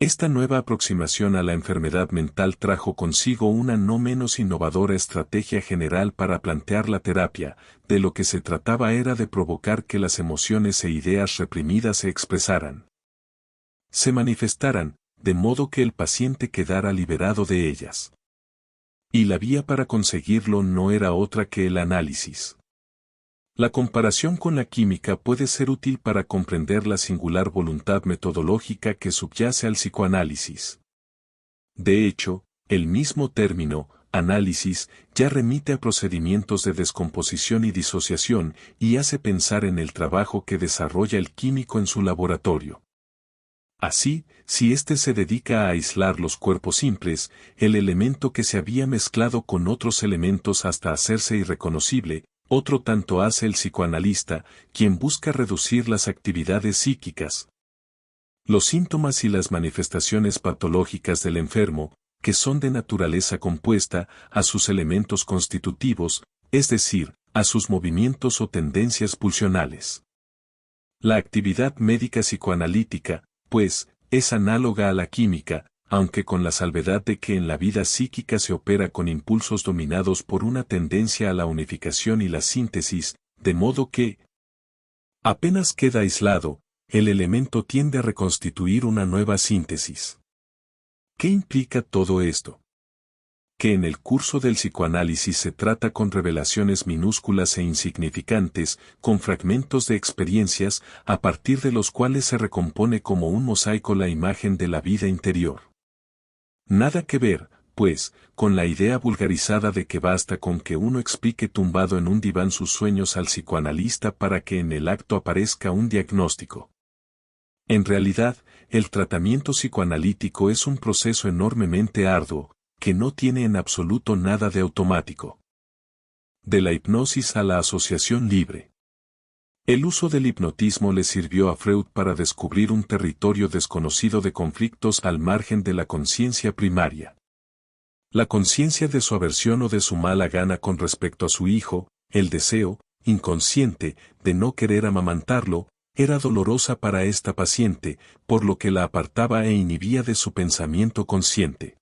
Esta nueva aproximación a la enfermedad mental trajo consigo una no menos innovadora estrategia general para plantear la terapia. De lo que se trataba era de provocar que las emociones e ideas reprimidas se expresaran, se manifestaran, de modo que el paciente quedara liberado de ellas. Y la vía para conseguirlo no era otra que el análisis. La comparación con la química puede ser útil para comprender la singular voluntad metodológica que subyace al psicoanálisis. De hecho, el mismo término, análisis, ya remite a procedimientos de descomposición y disociación, y hace pensar en el trabajo que desarrolla el químico en su laboratorio. Así, si éste se dedica a aislar los cuerpos simples, el elemento que se había mezclado con otros elementos hasta hacerse irreconocible, otro tanto hace el psicoanalista, quien busca reducir las actividades psíquicas, los síntomas y las manifestaciones patológicas del enfermo, que son de naturaleza compuesta, a sus elementos constitutivos, es decir, a sus movimientos o tendencias pulsionales. La actividad médica psicoanalítica, pues, es análoga a la química, aunque con la salvedad de que en la vida psíquica se opera con impulsos dominados por una tendencia a la unificación y la síntesis, de modo que, apenas queda aislado, el elemento tiende a reconstituir una nueva síntesis. ¿Qué implica todo esto? Que en el curso del psicoanálisis se trata con revelaciones minúsculas e insignificantes, con fragmentos de experiencias, a partir de los cuales se recompone como un mosaico la imagen de la vida interior. Nada que ver, pues, con la idea vulgarizada de que basta con que uno explique tumbado en un diván sus sueños al psicoanalista para que en el acto aparezca un diagnóstico. En realidad, el tratamiento psicoanalítico es un proceso enormemente arduo, que no tiene en absoluto nada de automático. De la hipnosis a la asociación libre. El uso del hipnotismo le sirvió a Freud para descubrir un territorio desconocido de conflictos al margen de la conciencia primaria. La conciencia de su aversión o de su mala gana con respecto a su hijo, el deseo, inconsciente, de no querer amamantarlo, era dolorosa para esta paciente, por lo que la apartaba e inhibía de su pensamiento consciente.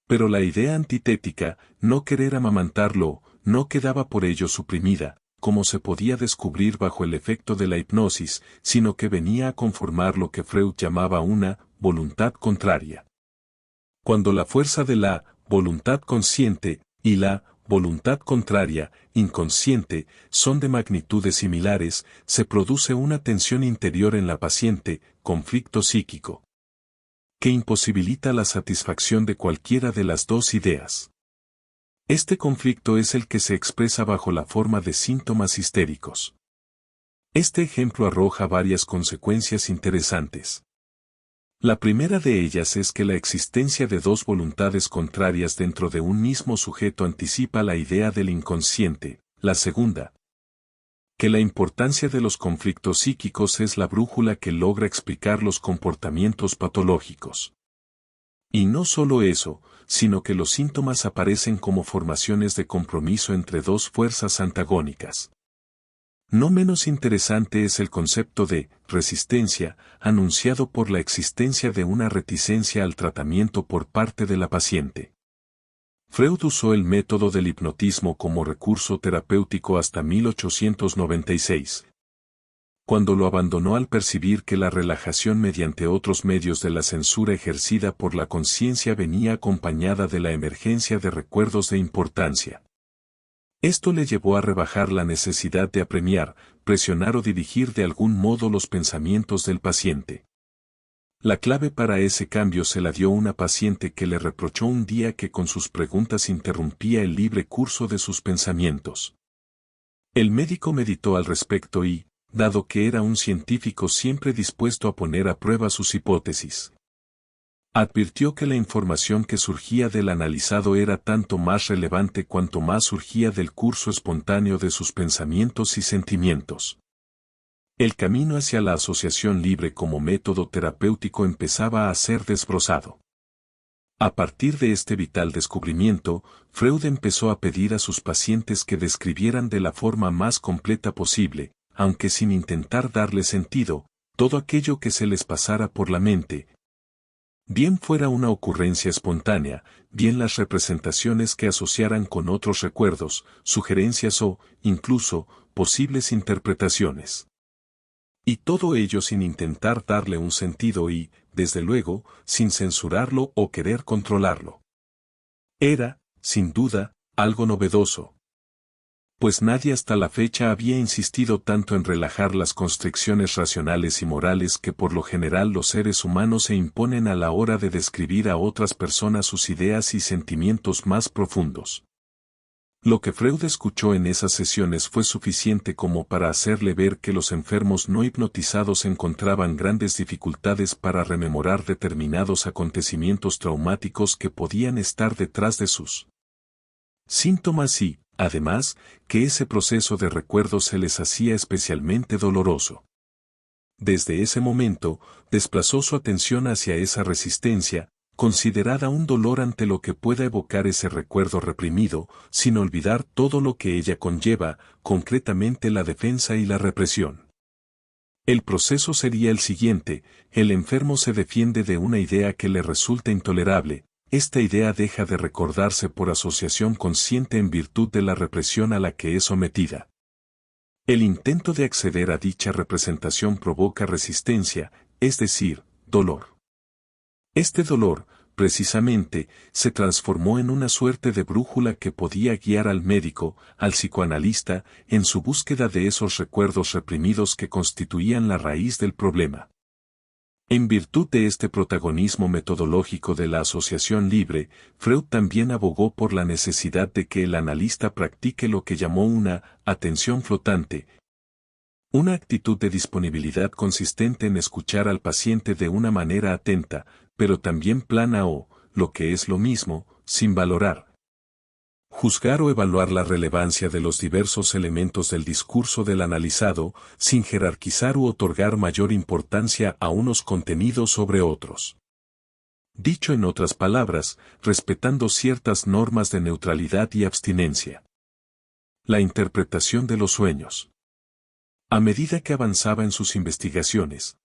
Pero la idea antitética, no querer amamantarlo, no quedaba por ello suprimida, como se podía descubrir bajo el efecto de la hipnosis, sino que venía a conformar lo que Freud llamaba una voluntad contraria. Cuando la fuerza de la voluntad consciente y la voluntad contraria, inconsciente, son de magnitudes similares, se produce una tensión interior en la paciente, conflicto psíquico, que imposibilita la satisfacción de cualquiera de las dos ideas. Este conflicto es el que se expresa bajo la forma de síntomas histéricos. Este ejemplo arroja varias consecuencias interesantes. La primera de ellas es que la existencia de dos voluntades contrarias dentro de un mismo sujeto anticipa la idea del inconsciente. La segunda, Que la importancia de los conflictos psíquicos es la brújula que logra explicar los comportamientos patológicos. Y no solo eso, sino que los síntomas aparecen como formaciones de compromiso entre dos fuerzas antagónicas. No menos interesante es el concepto de resistencia, anunciado por la existencia de una reticencia al tratamiento por parte de la paciente. Freud usó el método del hipnotismo como recurso terapéutico hasta 1896. Cuando lo abandonó al percibir que la relajación mediante otros medios de la censura ejercida por la conciencia venía acompañada de la emergencia de recuerdos de importancia. Esto le llevó a rebajar la necesidad de apremiar, presionar o dirigir de algún modo los pensamientos del paciente. La clave para ese cambio se la dio una paciente que le reprochó un día que con sus preguntas interrumpía el libre curso de sus pensamientos. El médico meditó al respecto y, dado que era un científico siempre dispuesto a poner a prueba sus hipótesis, advirtió que la información que surgía del analizado era tanto más relevante cuanto más surgía del curso espontáneo de sus pensamientos y sentimientos. El camino hacia la asociación libre como método terapéutico empezaba a ser desbrozado. A partir de este vital descubrimiento, Freud empezó a pedir a sus pacientes que describieran de la forma más completa posible, aunque sin intentar darle sentido, todo aquello que se les pasara por la mente, bien fuera una ocurrencia espontánea, bien las representaciones que asociaran con otros recuerdos, sugerencias o, incluso, posibles interpretaciones. Y todo ello sin intentar darle un sentido y, desde luego, sin censurarlo o querer controlarlo. Era, sin duda, algo novedoso. Pues nadie hasta la fecha había insistido tanto en relajar las constricciones racionales y morales que por lo general los seres humanos se imponen a la hora de describir a otras personas sus ideas y sentimientos más profundos. Lo que Freud escuchó en esas sesiones fue suficiente como para hacerle ver que los enfermos no hipnotizados encontraban grandes dificultades para rememorar determinados acontecimientos traumáticos que podían estar detrás de sus síntomas y, además, que ese proceso de recuerdo se les hacía especialmente doloroso. Desde ese momento, desplazó su atención hacia esa resistencia, considerada un dolor ante lo que pueda evocar ese recuerdo reprimido, sin olvidar todo lo que ella conlleva, concretamente la defensa y la represión. El proceso sería el siguiente: el enfermo se defiende de una idea que le resulta intolerable. Esta idea deja de recordarse por asociación consciente en virtud de la represión a la que es sometida. El intento de acceder a dicha representación provoca resistencia, es decir, dolor. Este dolor, precisamente, se transformó en una suerte de brújula que podía guiar al médico, al psicoanalista, en su búsqueda de esos recuerdos reprimidos que constituían la raíz del problema. En virtud de este protagonismo metodológico de la asociación libre, Freud también abogó por la necesidad de que el analista practique lo que llamó una atención flotante, una actitud de disponibilidad consistente en escuchar al paciente de una manera atenta, pero también plana o, lo que es lo mismo, sin valorar, juzgar o evaluar la relevancia de los diversos elementos del discurso del analizado, sin jerarquizar u otorgar mayor importancia a unos contenidos sobre otros. Dicho en otras palabras, respetando ciertas normas de neutralidad y abstinencia. La interpretación de los sueños. A medida que avanzaba en sus investigaciones,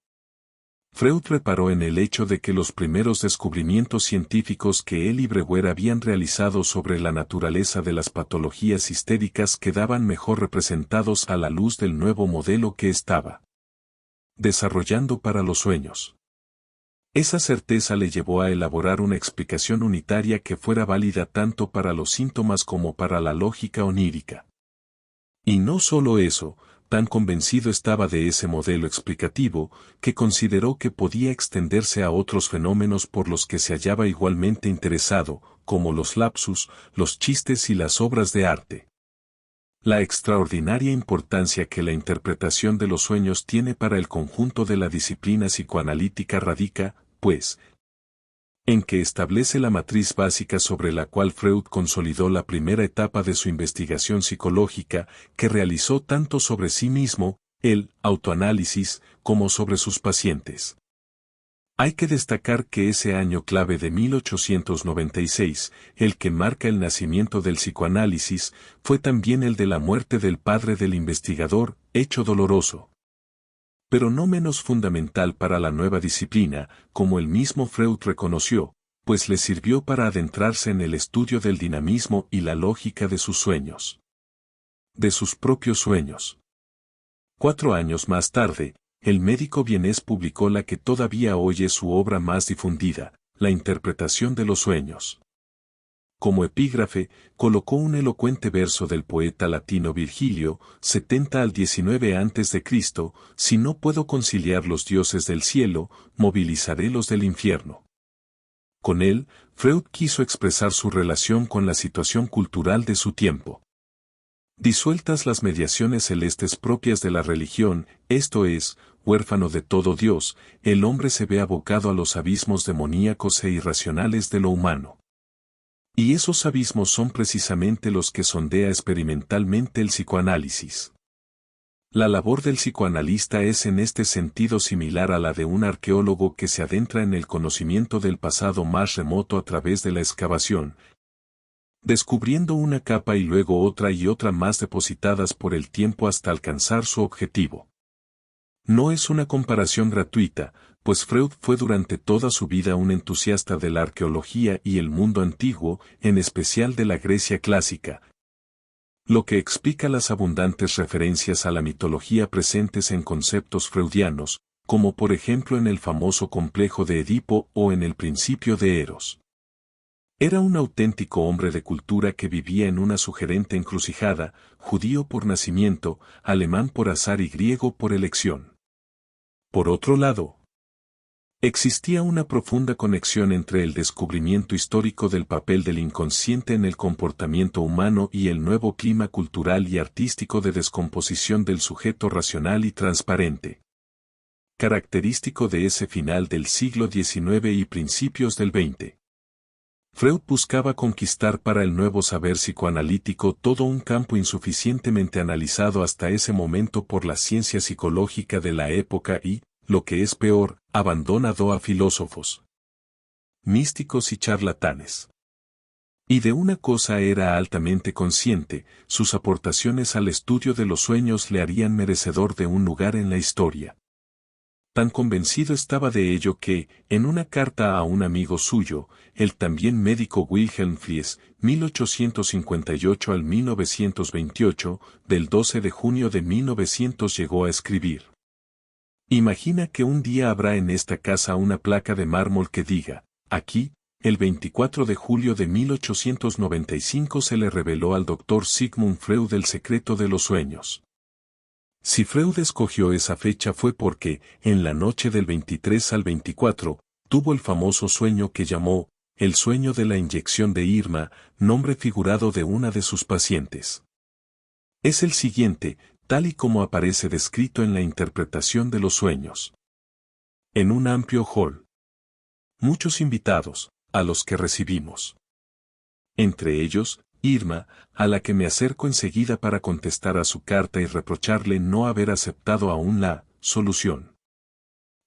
Freud reparó en el hecho de que los primeros descubrimientos científicos que él y Breuer habían realizado sobre la naturaleza de las patologías histéricas quedaban mejor representados a la luz del nuevo modelo que estaba desarrollando para los sueños. Esa certeza le llevó a elaborar una explicación unitaria que fuera válida tanto para los síntomas como para la lógica onírica. Y no solo eso, tan convencido estaba de ese modelo explicativo, que consideró que podía extenderse a otros fenómenos por los que se hallaba igualmente interesado, como los lapsus, los chistes y las obras de arte. La extraordinaria importancia que la interpretación de los sueños tiene para el conjunto de la disciplina psicoanalítica radica, pues, en que establece la matriz básica sobre la cual Freud consolidó la primera etapa de su investigación psicológica, que realizó tanto sobre sí mismo, el autoanálisis, como sobre sus pacientes. Hay que destacar que ese año clave de 1896, el que marca el nacimiento del psicoanálisis, fue también el de la muerte del padre del investigador, hecho doloroso, pero no menos fundamental para la nueva disciplina, como el mismo Freud reconoció, pues le sirvió para adentrarse en el estudio del dinamismo y la lógica de sus sueños. De sus propios sueños. 4 años más tarde, el médico vienés publicó la que todavía hoy es su obra más difundida, La interpretación de los sueños. Como epígrafe, colocó un elocuente verso del poeta latino Virgilio, 70 al 19 a.C., si no puedo conciliar los dioses del cielo, movilizaré los del infierno. Con él, Freud quiso expresar su relación con la situación cultural de su tiempo. Disueltas las mediaciones celestes propias de la religión, esto es, huérfano de todo Dios, el hombre se ve abocado a los abismos demoníacos e irracionales de lo humano. Y esos abismos son precisamente los que sondea experimentalmente el psicoanálisis. La labor del psicoanalista es en este sentido similar a la de un arqueólogo que se adentra en el conocimiento del pasado más remoto a través de la excavación, descubriendo una capa y luego otra y otra más depositadas por el tiempo hasta alcanzar su objetivo. No es una comparación gratuita, pues Freud fue durante toda su vida un entusiasta de la arqueología y el mundo antiguo, en especial de la Grecia clásica, lo que explica las abundantes referencias a la mitología presentes en conceptos freudianos, como por ejemplo en el famoso complejo de Edipo o en el principio de Eros. Era un auténtico hombre de cultura que vivía en una sugerente encrucijada, judío por nacimiento, alemán por azar y griego por elección. Por otro lado, existía una profunda conexión entre el descubrimiento histórico del papel del inconsciente en el comportamiento humano y el nuevo clima cultural y artístico de descomposición del sujeto racional y transparente, característico de ese final del siglo XIX y principios del XX. Freud buscaba conquistar para el nuevo saber psicoanalítico todo un campo insuficientemente analizado hasta ese momento por la ciencia psicológica de la época y, lo que es peor, abandonado a filósofos, místicos y charlatanes. Y de una cosa era altamente consciente, sus aportaciones al estudio de los sueños le harían merecedor de un lugar en la historia. Tan convencido estaba de ello que, en una carta a un amigo suyo, el también médico Wilhelm Fliess, 1858 al 1928, del 12 de junio de 1900 llegó a escribir: imagina que un día habrá en esta casa una placa de mármol que diga, aquí, el 24 de julio de 1895 se le reveló al doctor Sigmund Freud el secreto de los sueños. Si Freud escogió esa fecha fue porque, en la noche del 23 al 24, tuvo el famoso sueño que llamó, el sueño de la inyección de Irma, nombre figurado de una de sus pacientes. Es el siguiente, tal y como aparece descrito en la interpretación de los sueños. En un amplio hall. Muchos invitados, a los que recibimos. Entre ellos, Irma, a la que me acerco enseguida para contestar a su carta y reprocharle no haber aceptado aún la solución.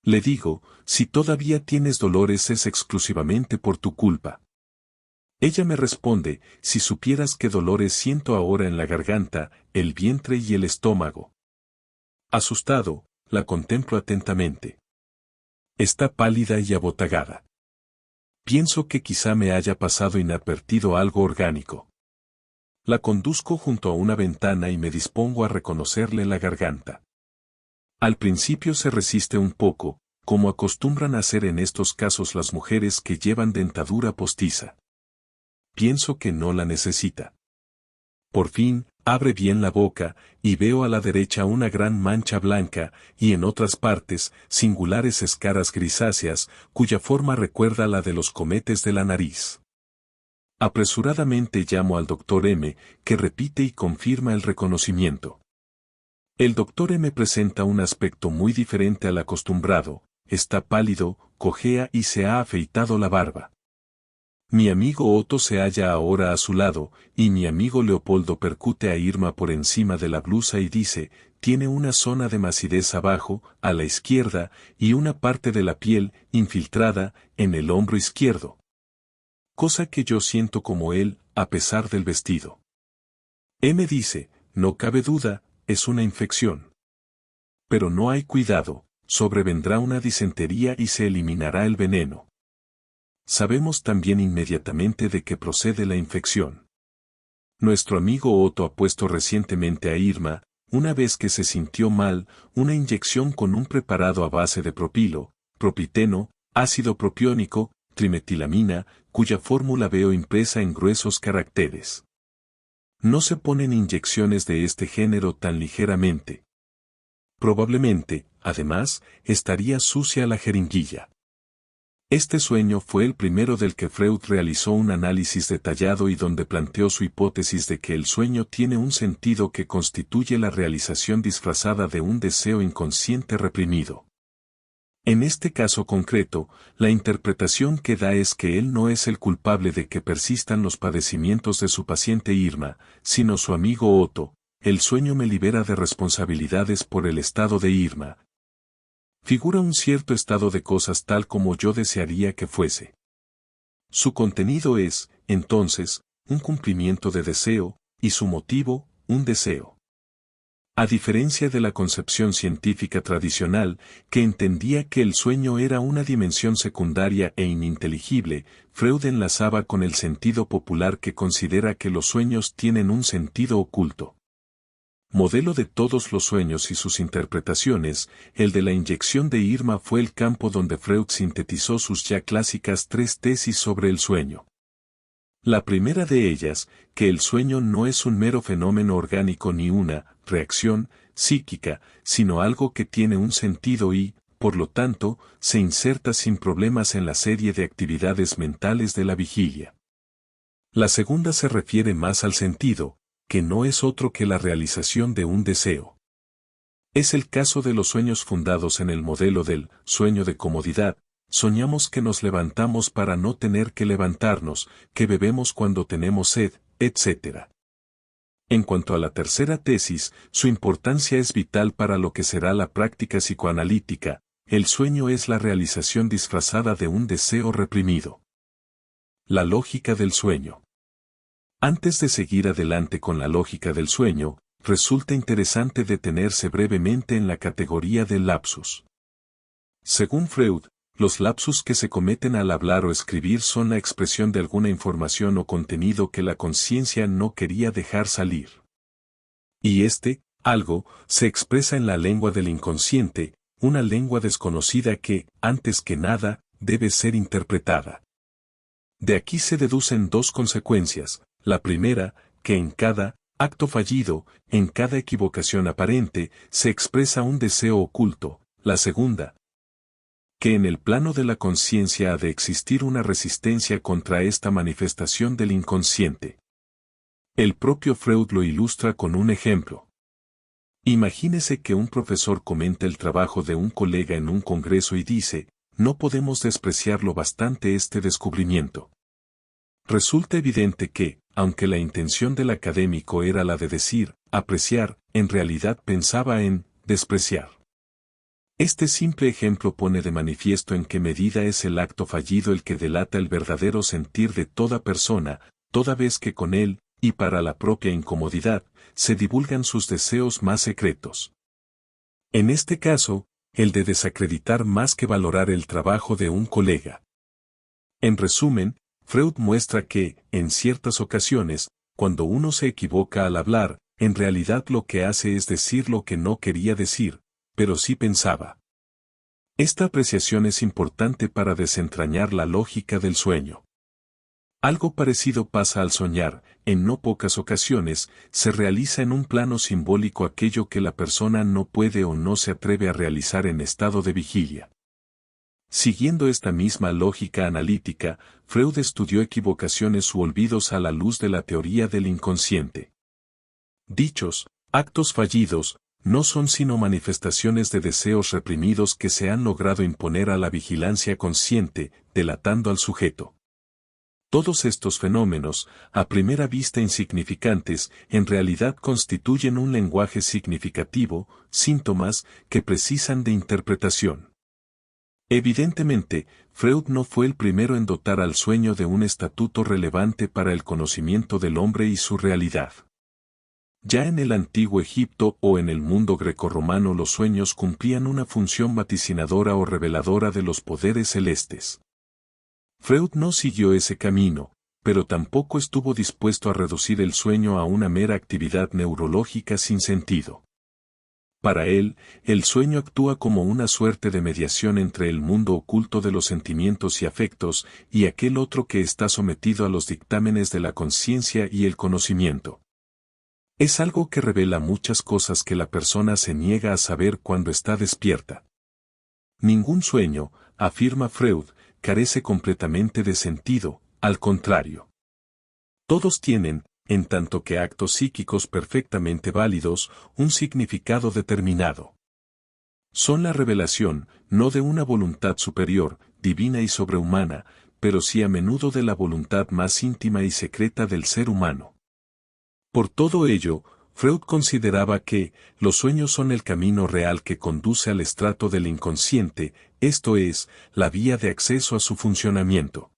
Le digo, si todavía tienes dolores es exclusivamente por tu culpa. Ella me responde, si supieras qué dolores siento ahora en la garganta, el vientre y el estómago. Asustado, la contemplo atentamente. Está pálida y abotagada. Pienso que quizá me haya pasado inadvertido algo orgánico. La conduzco junto a una ventana y me dispongo a reconocerle la garganta. Al principio se resiste un poco, como acostumbran a hacer en estos casos las mujeres que llevan dentadura postiza. Pienso que no la necesita. Por fin, abre bien la boca, y veo a la derecha una gran mancha blanca, y en otras partes, singulares escaras grisáceas, cuya forma recuerda la de los cometes de la nariz. Apresuradamente llamo al doctor M, que repite y confirma el reconocimiento. El doctor M presenta un aspecto muy diferente al acostumbrado, está pálido, cojea y se ha afeitado la barba. Mi amigo Otto se halla ahora a su lado, y mi amigo Leopoldo percute a Irma por encima de la blusa y dice, tiene una zona de macidez abajo, a la izquierda, y una parte de la piel, infiltrada, en el hombro izquierdo. Cosa que yo siento como él, a pesar del vestido. Me dice, no cabe duda, es una infección. Pero no hay cuidado, sobrevendrá una disentería y se eliminará el veneno. Sabemos también inmediatamente de qué procede la infección. Nuestro amigo Otto ha puesto recientemente a Irma, una vez que se sintió mal, una inyección con un preparado a base de propilo, propiteno, ácido propiónico, trimetilamina, cuya fórmula veo impresa en gruesos caracteres. No se ponen inyecciones de este género tan ligeramente. Probablemente, además, estaría sucia la jeringuilla. Este sueño fue el primero del que Freud realizó un análisis detallado y donde planteó su hipótesis de que el sueño tiene un sentido que constituye la realización disfrazada de un deseo inconsciente reprimido. En este caso concreto, la interpretación que da es que él no es el culpable de que persistan los padecimientos de su paciente Irma, sino su amigo Otto. El sueño me libera de responsabilidades por el estado de Irma. Figura un cierto estado de cosas tal como yo desearía que fuese. Su contenido es, entonces, un cumplimiento de deseo, y su motivo, un deseo. A diferencia de la concepción científica tradicional, que entendía que el sueño era una dimensión secundaria e ininteligible, Freud enlazaba con el sentido popular que considera que los sueños tienen un sentido oculto. Modelo de todos los sueños y sus interpretaciones, el de la inyección de Irma fue el campo donde Freud sintetizó sus ya clásicas 3 tesis sobre el sueño. La primera de ellas, que el sueño no es un mero fenómeno orgánico ni una reacción psíquica, sino algo que tiene un sentido y, por lo tanto, se inserta sin problemas en la serie de actividades mentales de la vigilia. La segunda se refiere más al sentido, que no es otro que la realización de un deseo. Es el caso de los sueños fundados en el modelo del sueño de comodidad. Soñamos que nos levantamos para no tener que levantarnos, que bebemos cuando tenemos sed, etc. En cuanto a la tercera tesis, su importancia es vital para lo que será la práctica psicoanalítica. El sueño es la realización disfrazada de un deseo reprimido. La lógica del sueño. Antes de seguir adelante con la lógica del sueño, resulta interesante detenerse brevemente en la categoría del lapsus. Según Freud, los lapsus que se cometen al hablar o escribir son la expresión de alguna información o contenido que la conciencia no quería dejar salir. Y algo, se expresa en la lengua del inconsciente, una lengua desconocida que, antes que nada, debe ser interpretada. De aquí se deducen 2 consecuencias. La primera, que en cada acto fallido, en cada equivocación aparente, se expresa un deseo oculto. La segunda, que en el plano de la conciencia ha de existir una resistencia contra esta manifestación del inconsciente. El propio Freud lo ilustra con un ejemplo. Imagínese que un profesor comenta el trabajo de un colega en un congreso y dice, no podemos despreciarlo bastante este descubrimiento. Resulta evidente que, aunque la intención del académico era la de decir, apreciar, en realidad pensaba en despreciar. Este simple ejemplo pone de manifiesto en qué medida es el acto fallido el que delata el verdadero sentir de toda persona, toda vez que con él, y para la propia incomodidad, se divulgan sus deseos más secretos. En este caso, el de desacreditar más que valorar el trabajo de un colega. En resumen, Freud muestra que, en ciertas ocasiones, cuando uno se equivoca al hablar, en realidad lo que hace es decir lo que no quería decir, pero sí pensaba. Esta apreciación es importante para desentrañar la lógica del sueño. Algo parecido pasa al soñar, en no pocas ocasiones, se realiza en un plano simbólico aquello que la persona no puede o no se atreve a realizar en estado de vigilia. Siguiendo esta misma lógica analítica, Freud estudió equivocaciones u olvidos a la luz de la teoría del inconsciente. Dichos actos fallidos no son sino manifestaciones de deseos reprimidos que se han logrado imponer a la vigilancia consciente, delatando al sujeto. Todos estos fenómenos, a primera vista insignificantes, en realidad constituyen un lenguaje significativo, síntomas que precisan de interpretación. Evidentemente, Freud no fue el primero en dotar al sueño de un estatuto relevante para el conocimiento del hombre y su realidad. Ya en el antiguo Egipto o en el mundo grecorromano los sueños cumplían una función vaticinadora o reveladora de los poderes celestes. Freud no siguió ese camino, pero tampoco estuvo dispuesto a reducir el sueño a una mera actividad neurológica sin sentido. Para él, el sueño actúa como una suerte de mediación entre el mundo oculto de los sentimientos y afectos y aquel otro que está sometido a los dictámenes de la conciencia y el conocimiento. Es algo que revela muchas cosas que la persona se niega a saber cuando está despierta. Ningún sueño, afirma Freud, carece completamente de sentido, al contrario. Todos tienen, en tanto que actos psíquicos perfectamente válidos, un significado determinado. Son la revelación, no de una voluntad superior, divina y sobrehumana, pero sí a menudo de la voluntad más íntima y secreta del ser humano. Por todo ello, Freud consideraba que los sueños son el camino real que conduce al estrato del inconsciente, esto es, la vía de acceso a su funcionamiento.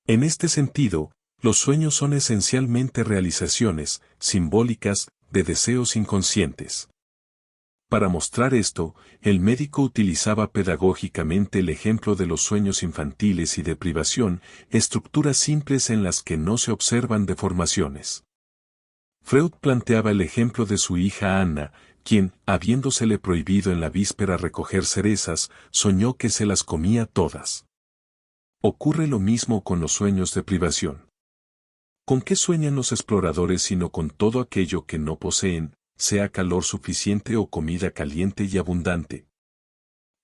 En este sentido, los sueños son esencialmente realizaciones, simbólicas, de deseos inconscientes. Para mostrar esto, el médico utilizaba pedagógicamente el ejemplo de los sueños infantiles y de privación, estructuras simples en las que no se observan deformaciones. Freud planteaba el ejemplo de su hija Anna, quien, habiéndosele prohibido en la víspera recoger cerezas, soñó que se las comía todas. Ocurre lo mismo con los sueños de privación. ¿Con qué sueñan los exploradores sino con todo aquello que no poseen, sea calor suficiente o comida caliente y abundante?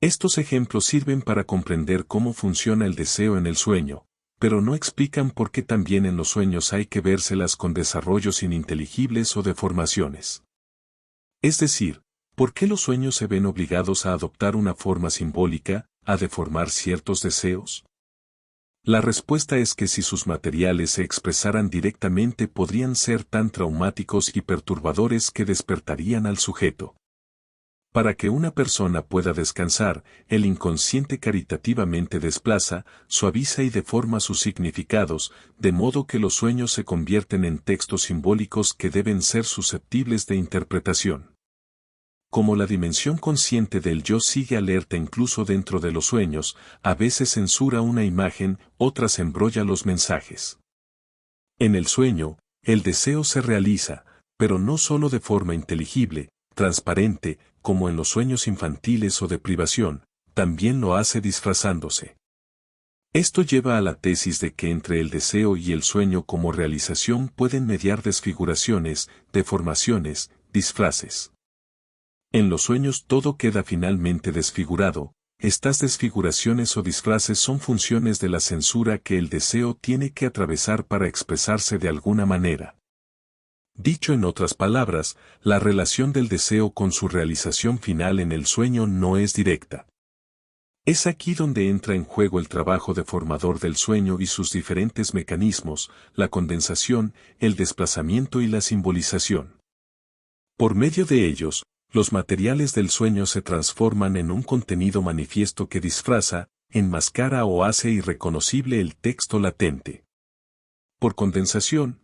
Estos ejemplos sirven para comprender cómo funciona el deseo en el sueño, pero no explican por qué también en los sueños hay que vérselas con desarrollos ininteligibles o deformaciones. Es decir, ¿por qué los sueños se ven obligados a adoptar una forma simbólica, a deformar ciertos deseos? La respuesta es que si sus materiales se expresaran directamente podrían ser tan traumáticos y perturbadores que despertarían al sujeto. Para que una persona pueda descansar, el inconsciente caritativamente desplaza, suaviza y deforma sus significados, de modo que los sueños se convierten en textos simbólicos que deben ser susceptibles de interpretación. Como la dimensión consciente del yo sigue alerta incluso dentro de los sueños, a veces censura una imagen, otras embrolla los mensajes. En el sueño, el deseo se realiza, pero no solo de forma inteligible, transparente, como en los sueños infantiles o de privación, también lo hace disfrazándose. Esto lleva a la tesis de que entre el deseo y el sueño como realización pueden mediar desfiguraciones, deformaciones, disfraces. En los sueños todo queda finalmente desfigurado, estas desfiguraciones o disfraces son funciones de la censura que el deseo tiene que atravesar para expresarse de alguna manera. Dicho en otras palabras, la relación del deseo con su realización final en el sueño no es directa. Es aquí donde entra en juego el trabajo deformador del sueño y sus diferentes mecanismos, la condensación, el desplazamiento y la simbolización. Por medio de ellos, los materiales del sueño se transforman en un contenido manifiesto que disfraza, enmascara o hace irreconocible el texto latente. Por condensación,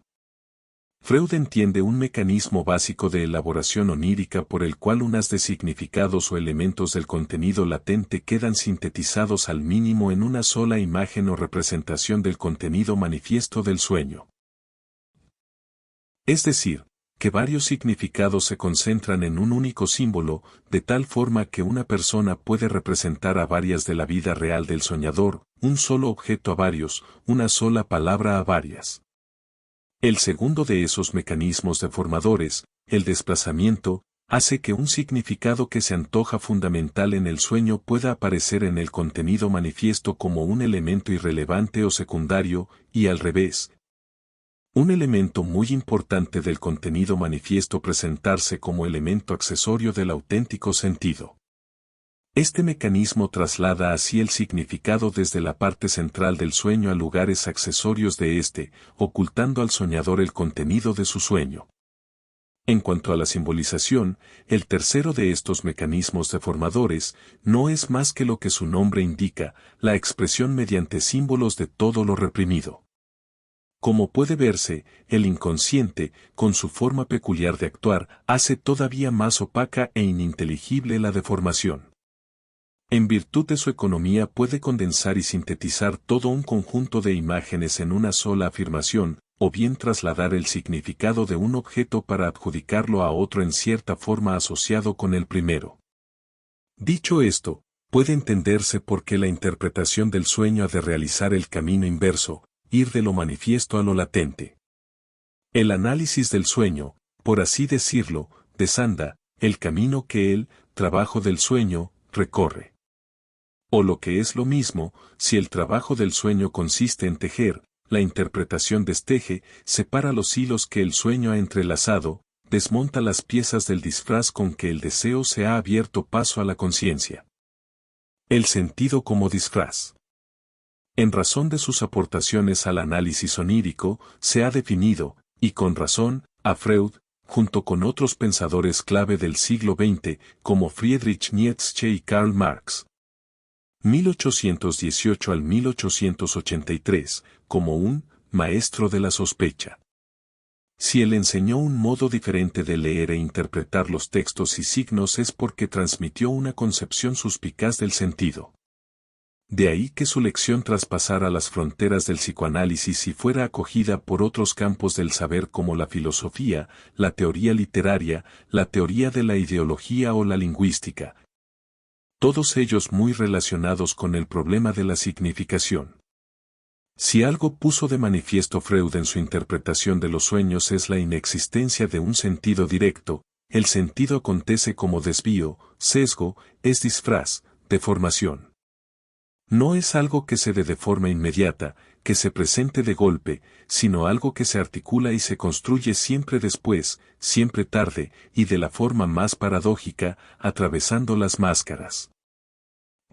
Freud entiende un mecanismo básico de elaboración onírica por el cual unas de significados o elementos del contenido latente quedan sintetizados al mínimo en una sola imagen o representación del contenido manifiesto del sueño. Es decir, que varios significados se concentran en un único símbolo, de tal forma que una persona puede representar a varias de la vida real del soñador, un solo objeto a varios, una sola palabra a varias. El segundo de esos mecanismos deformadores, el desplazamiento, hace que un significado que se antoja fundamental en el sueño pueda aparecer en el contenido manifiesto como un elemento irrelevante o secundario, y al revés. Un elemento muy importante del contenido manifiesto presentarse como elemento accesorio del auténtico sentido. Este mecanismo traslada así el significado desde la parte central del sueño a lugares accesorios de éste, ocultando al soñador el contenido de su sueño. En cuanto a la simbolización, el tercero de estos mecanismos deformadores no es más que lo que su nombre indica, la expresión mediante símbolos de todo lo reprimido. Como puede verse, el inconsciente, con su forma peculiar de actuar, hace todavía más opaca e ininteligible la deformación. En virtud de su economía puede condensar y sintetizar todo un conjunto de imágenes en una sola afirmación, o bien trasladar el significado de un objeto para adjudicarlo a otro en cierta forma asociado con el primero. Dicho esto, puede entenderse por qué la interpretación del sueño ha de realizar el camino inverso, ir de lo manifiesto a lo latente. El análisis del sueño, por así decirlo, desanda el camino que el trabajo del sueño recorre. O lo que es lo mismo, si el trabajo del sueño consiste en tejer, la interpretación desteje, separa los hilos que el sueño ha entrelazado, desmonta las piezas del disfraz con que el deseo se ha abierto paso a la conciencia. El sentido como disfraz. En razón de sus aportaciones al análisis onírico, se ha definido, y con razón, a Freud, junto con otros pensadores clave del siglo XX, como Friedrich Nietzsche y Karl Marx, 1818 al 1883, como un maestro de la sospecha. Si él enseñó un modo diferente de leer e interpretar los textos y signos es porque transmitió una concepción suspicaz del sentido. De ahí que su lección traspasara las fronteras del psicoanálisis y fuera acogida por otros campos del saber como la filosofía, la teoría literaria, la teoría de la ideología o la lingüística, todos ellos muy relacionados con el problema de la significación. Si algo puso de manifiesto Freud en su interpretación de los sueños es la inexistencia de un sentido directo, el sentido acontece como desvío, sesgo, es disfraz, deformación. No es algo que se dé de forma inmediata, que se presente de golpe, sino algo que se articula y se construye siempre después, siempre tarde, y de la forma más paradójica, atravesando las máscaras.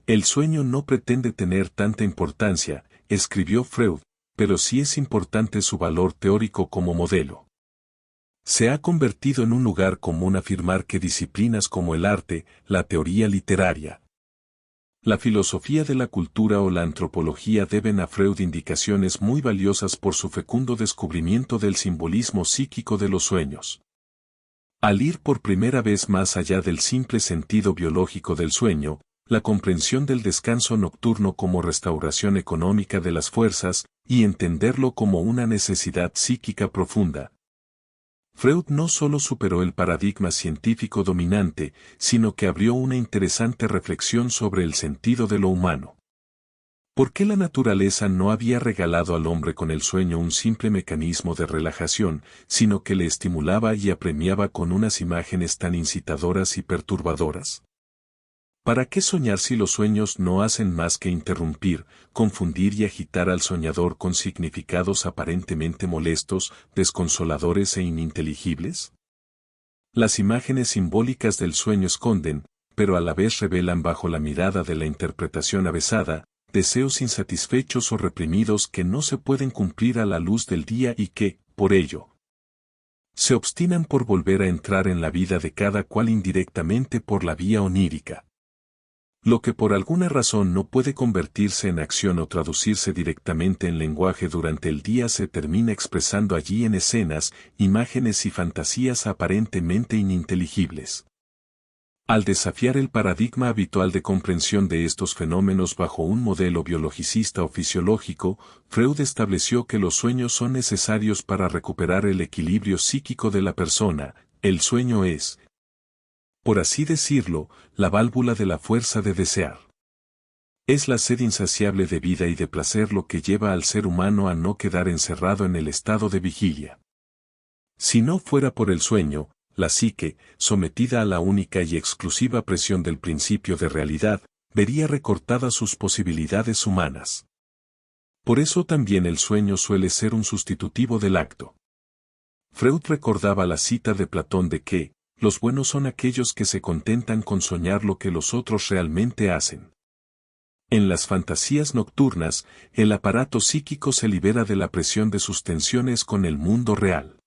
El sueño no pretende tener tanta importancia, escribió Freud, pero sí es importante su valor teórico como modelo. Se ha convertido en un lugar común afirmar que disciplinas como el arte, la teoría literaria, la filosofía de la cultura o la antropología deben a Freud indicaciones muy valiosas por su fecundo descubrimiento del simbolismo psíquico de los sueños. Al ir por primera vez más allá del simple sentido biológico del sueño, la comprensión del descanso nocturno como restauración económica de las fuerzas, y entenderlo como una necesidad psíquica profunda, Freud no solo superó el paradigma científico dominante, sino que abrió una interesante reflexión sobre el sentido de lo humano. ¿Por qué la naturaleza no había regalado al hombre con el sueño un simple mecanismo de relajación, sino que le estimulaba y apremiaba con unas imágenes tan incitadoras y perturbadoras? ¿Para qué soñar si los sueños no hacen más que interrumpir, confundir y agitar al soñador con significados aparentemente molestos, desconsoladores e ininteligibles? Las imágenes simbólicas del sueño esconden, pero a la vez revelan bajo la mirada de la interpretación avesada, deseos insatisfechos o reprimidos que no se pueden cumplir a la luz del día y que, por ello, se obstinan por volver a entrar en la vida de cada cual indirectamente por la vía onírica. Lo que por alguna razón no puede convertirse en acción o traducirse directamente en lenguaje durante el día se termina expresando allí en escenas, imágenes y fantasías aparentemente ininteligibles. Al desafiar el paradigma habitual de comprensión de estos fenómenos bajo un modelo biologicista o fisiológico, Freud estableció que los sueños son necesarios para recuperar el equilibrio psíquico de la persona. El sueño es, por así decirlo, la válvula de la fuerza de desear. Es la sed insaciable de vida y de placer lo que lleva al ser humano a no quedar encerrado en el estado de vigilia. Si no fuera por el sueño, la psique, sometida a la única y exclusiva presión del principio de realidad, vería recortadas sus posibilidades humanas. Por eso también el sueño suele ser un sustitutivo del acto. Freud recordaba la cita de Platón de que, los buenos son aquellos que se contentan con soñar lo que los otros realmente hacen. En las fantasías nocturnas, el aparato psíquico se libera de la presión de sus tensiones con el mundo real.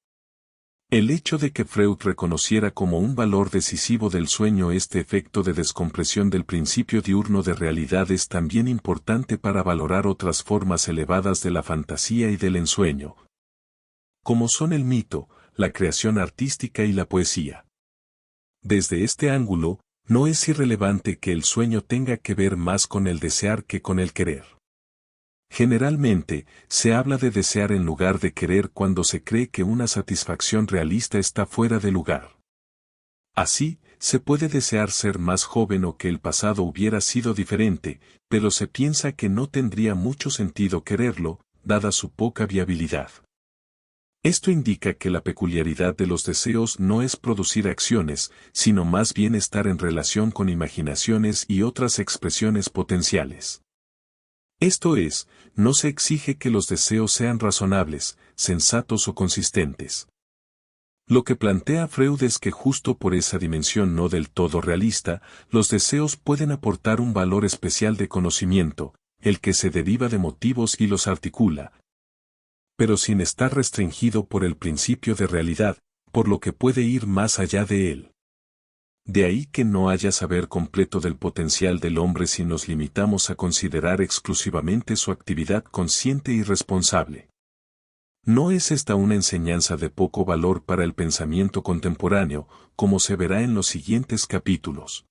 El hecho de que Freud reconociera como un valor decisivo del sueño este efecto de descompresión del principio diurno de realidad es también importante para valorar otras formas elevadas de la fantasía y del ensueño, como son el mito, la creación artística y la poesía. Desde este ángulo, no es irrelevante que el sueño tenga que ver más con el desear que con el querer. Generalmente, se habla de desear en lugar de querer cuando se cree que una satisfacción realista está fuera de lugar. Así, se puede desear ser más joven o que el pasado hubiera sido diferente, pero se piensa que no tendría mucho sentido quererlo, dada su poca viabilidad. Esto indica que la peculiaridad de los deseos no es producir acciones, sino más bien estar en relación con imaginaciones y otras expresiones potenciales. Esto es, no se exige que los deseos sean razonables, sensatos o consistentes. Lo que plantea Freud es que justo por esa dimensión no del todo realista, los deseos pueden aportar un valor especial de conocimiento, el que se deriva de motivos y los articula, pero sin estar restringido por el principio de realidad, por lo que puede ir más allá de él. De ahí que no haya saber completo del potencial del hombre si nos limitamos a considerar exclusivamente su actividad consciente y responsable. ¿No es esta una enseñanza de poco valor para el pensamiento contemporáneo, como se verá en los siguientes capítulos?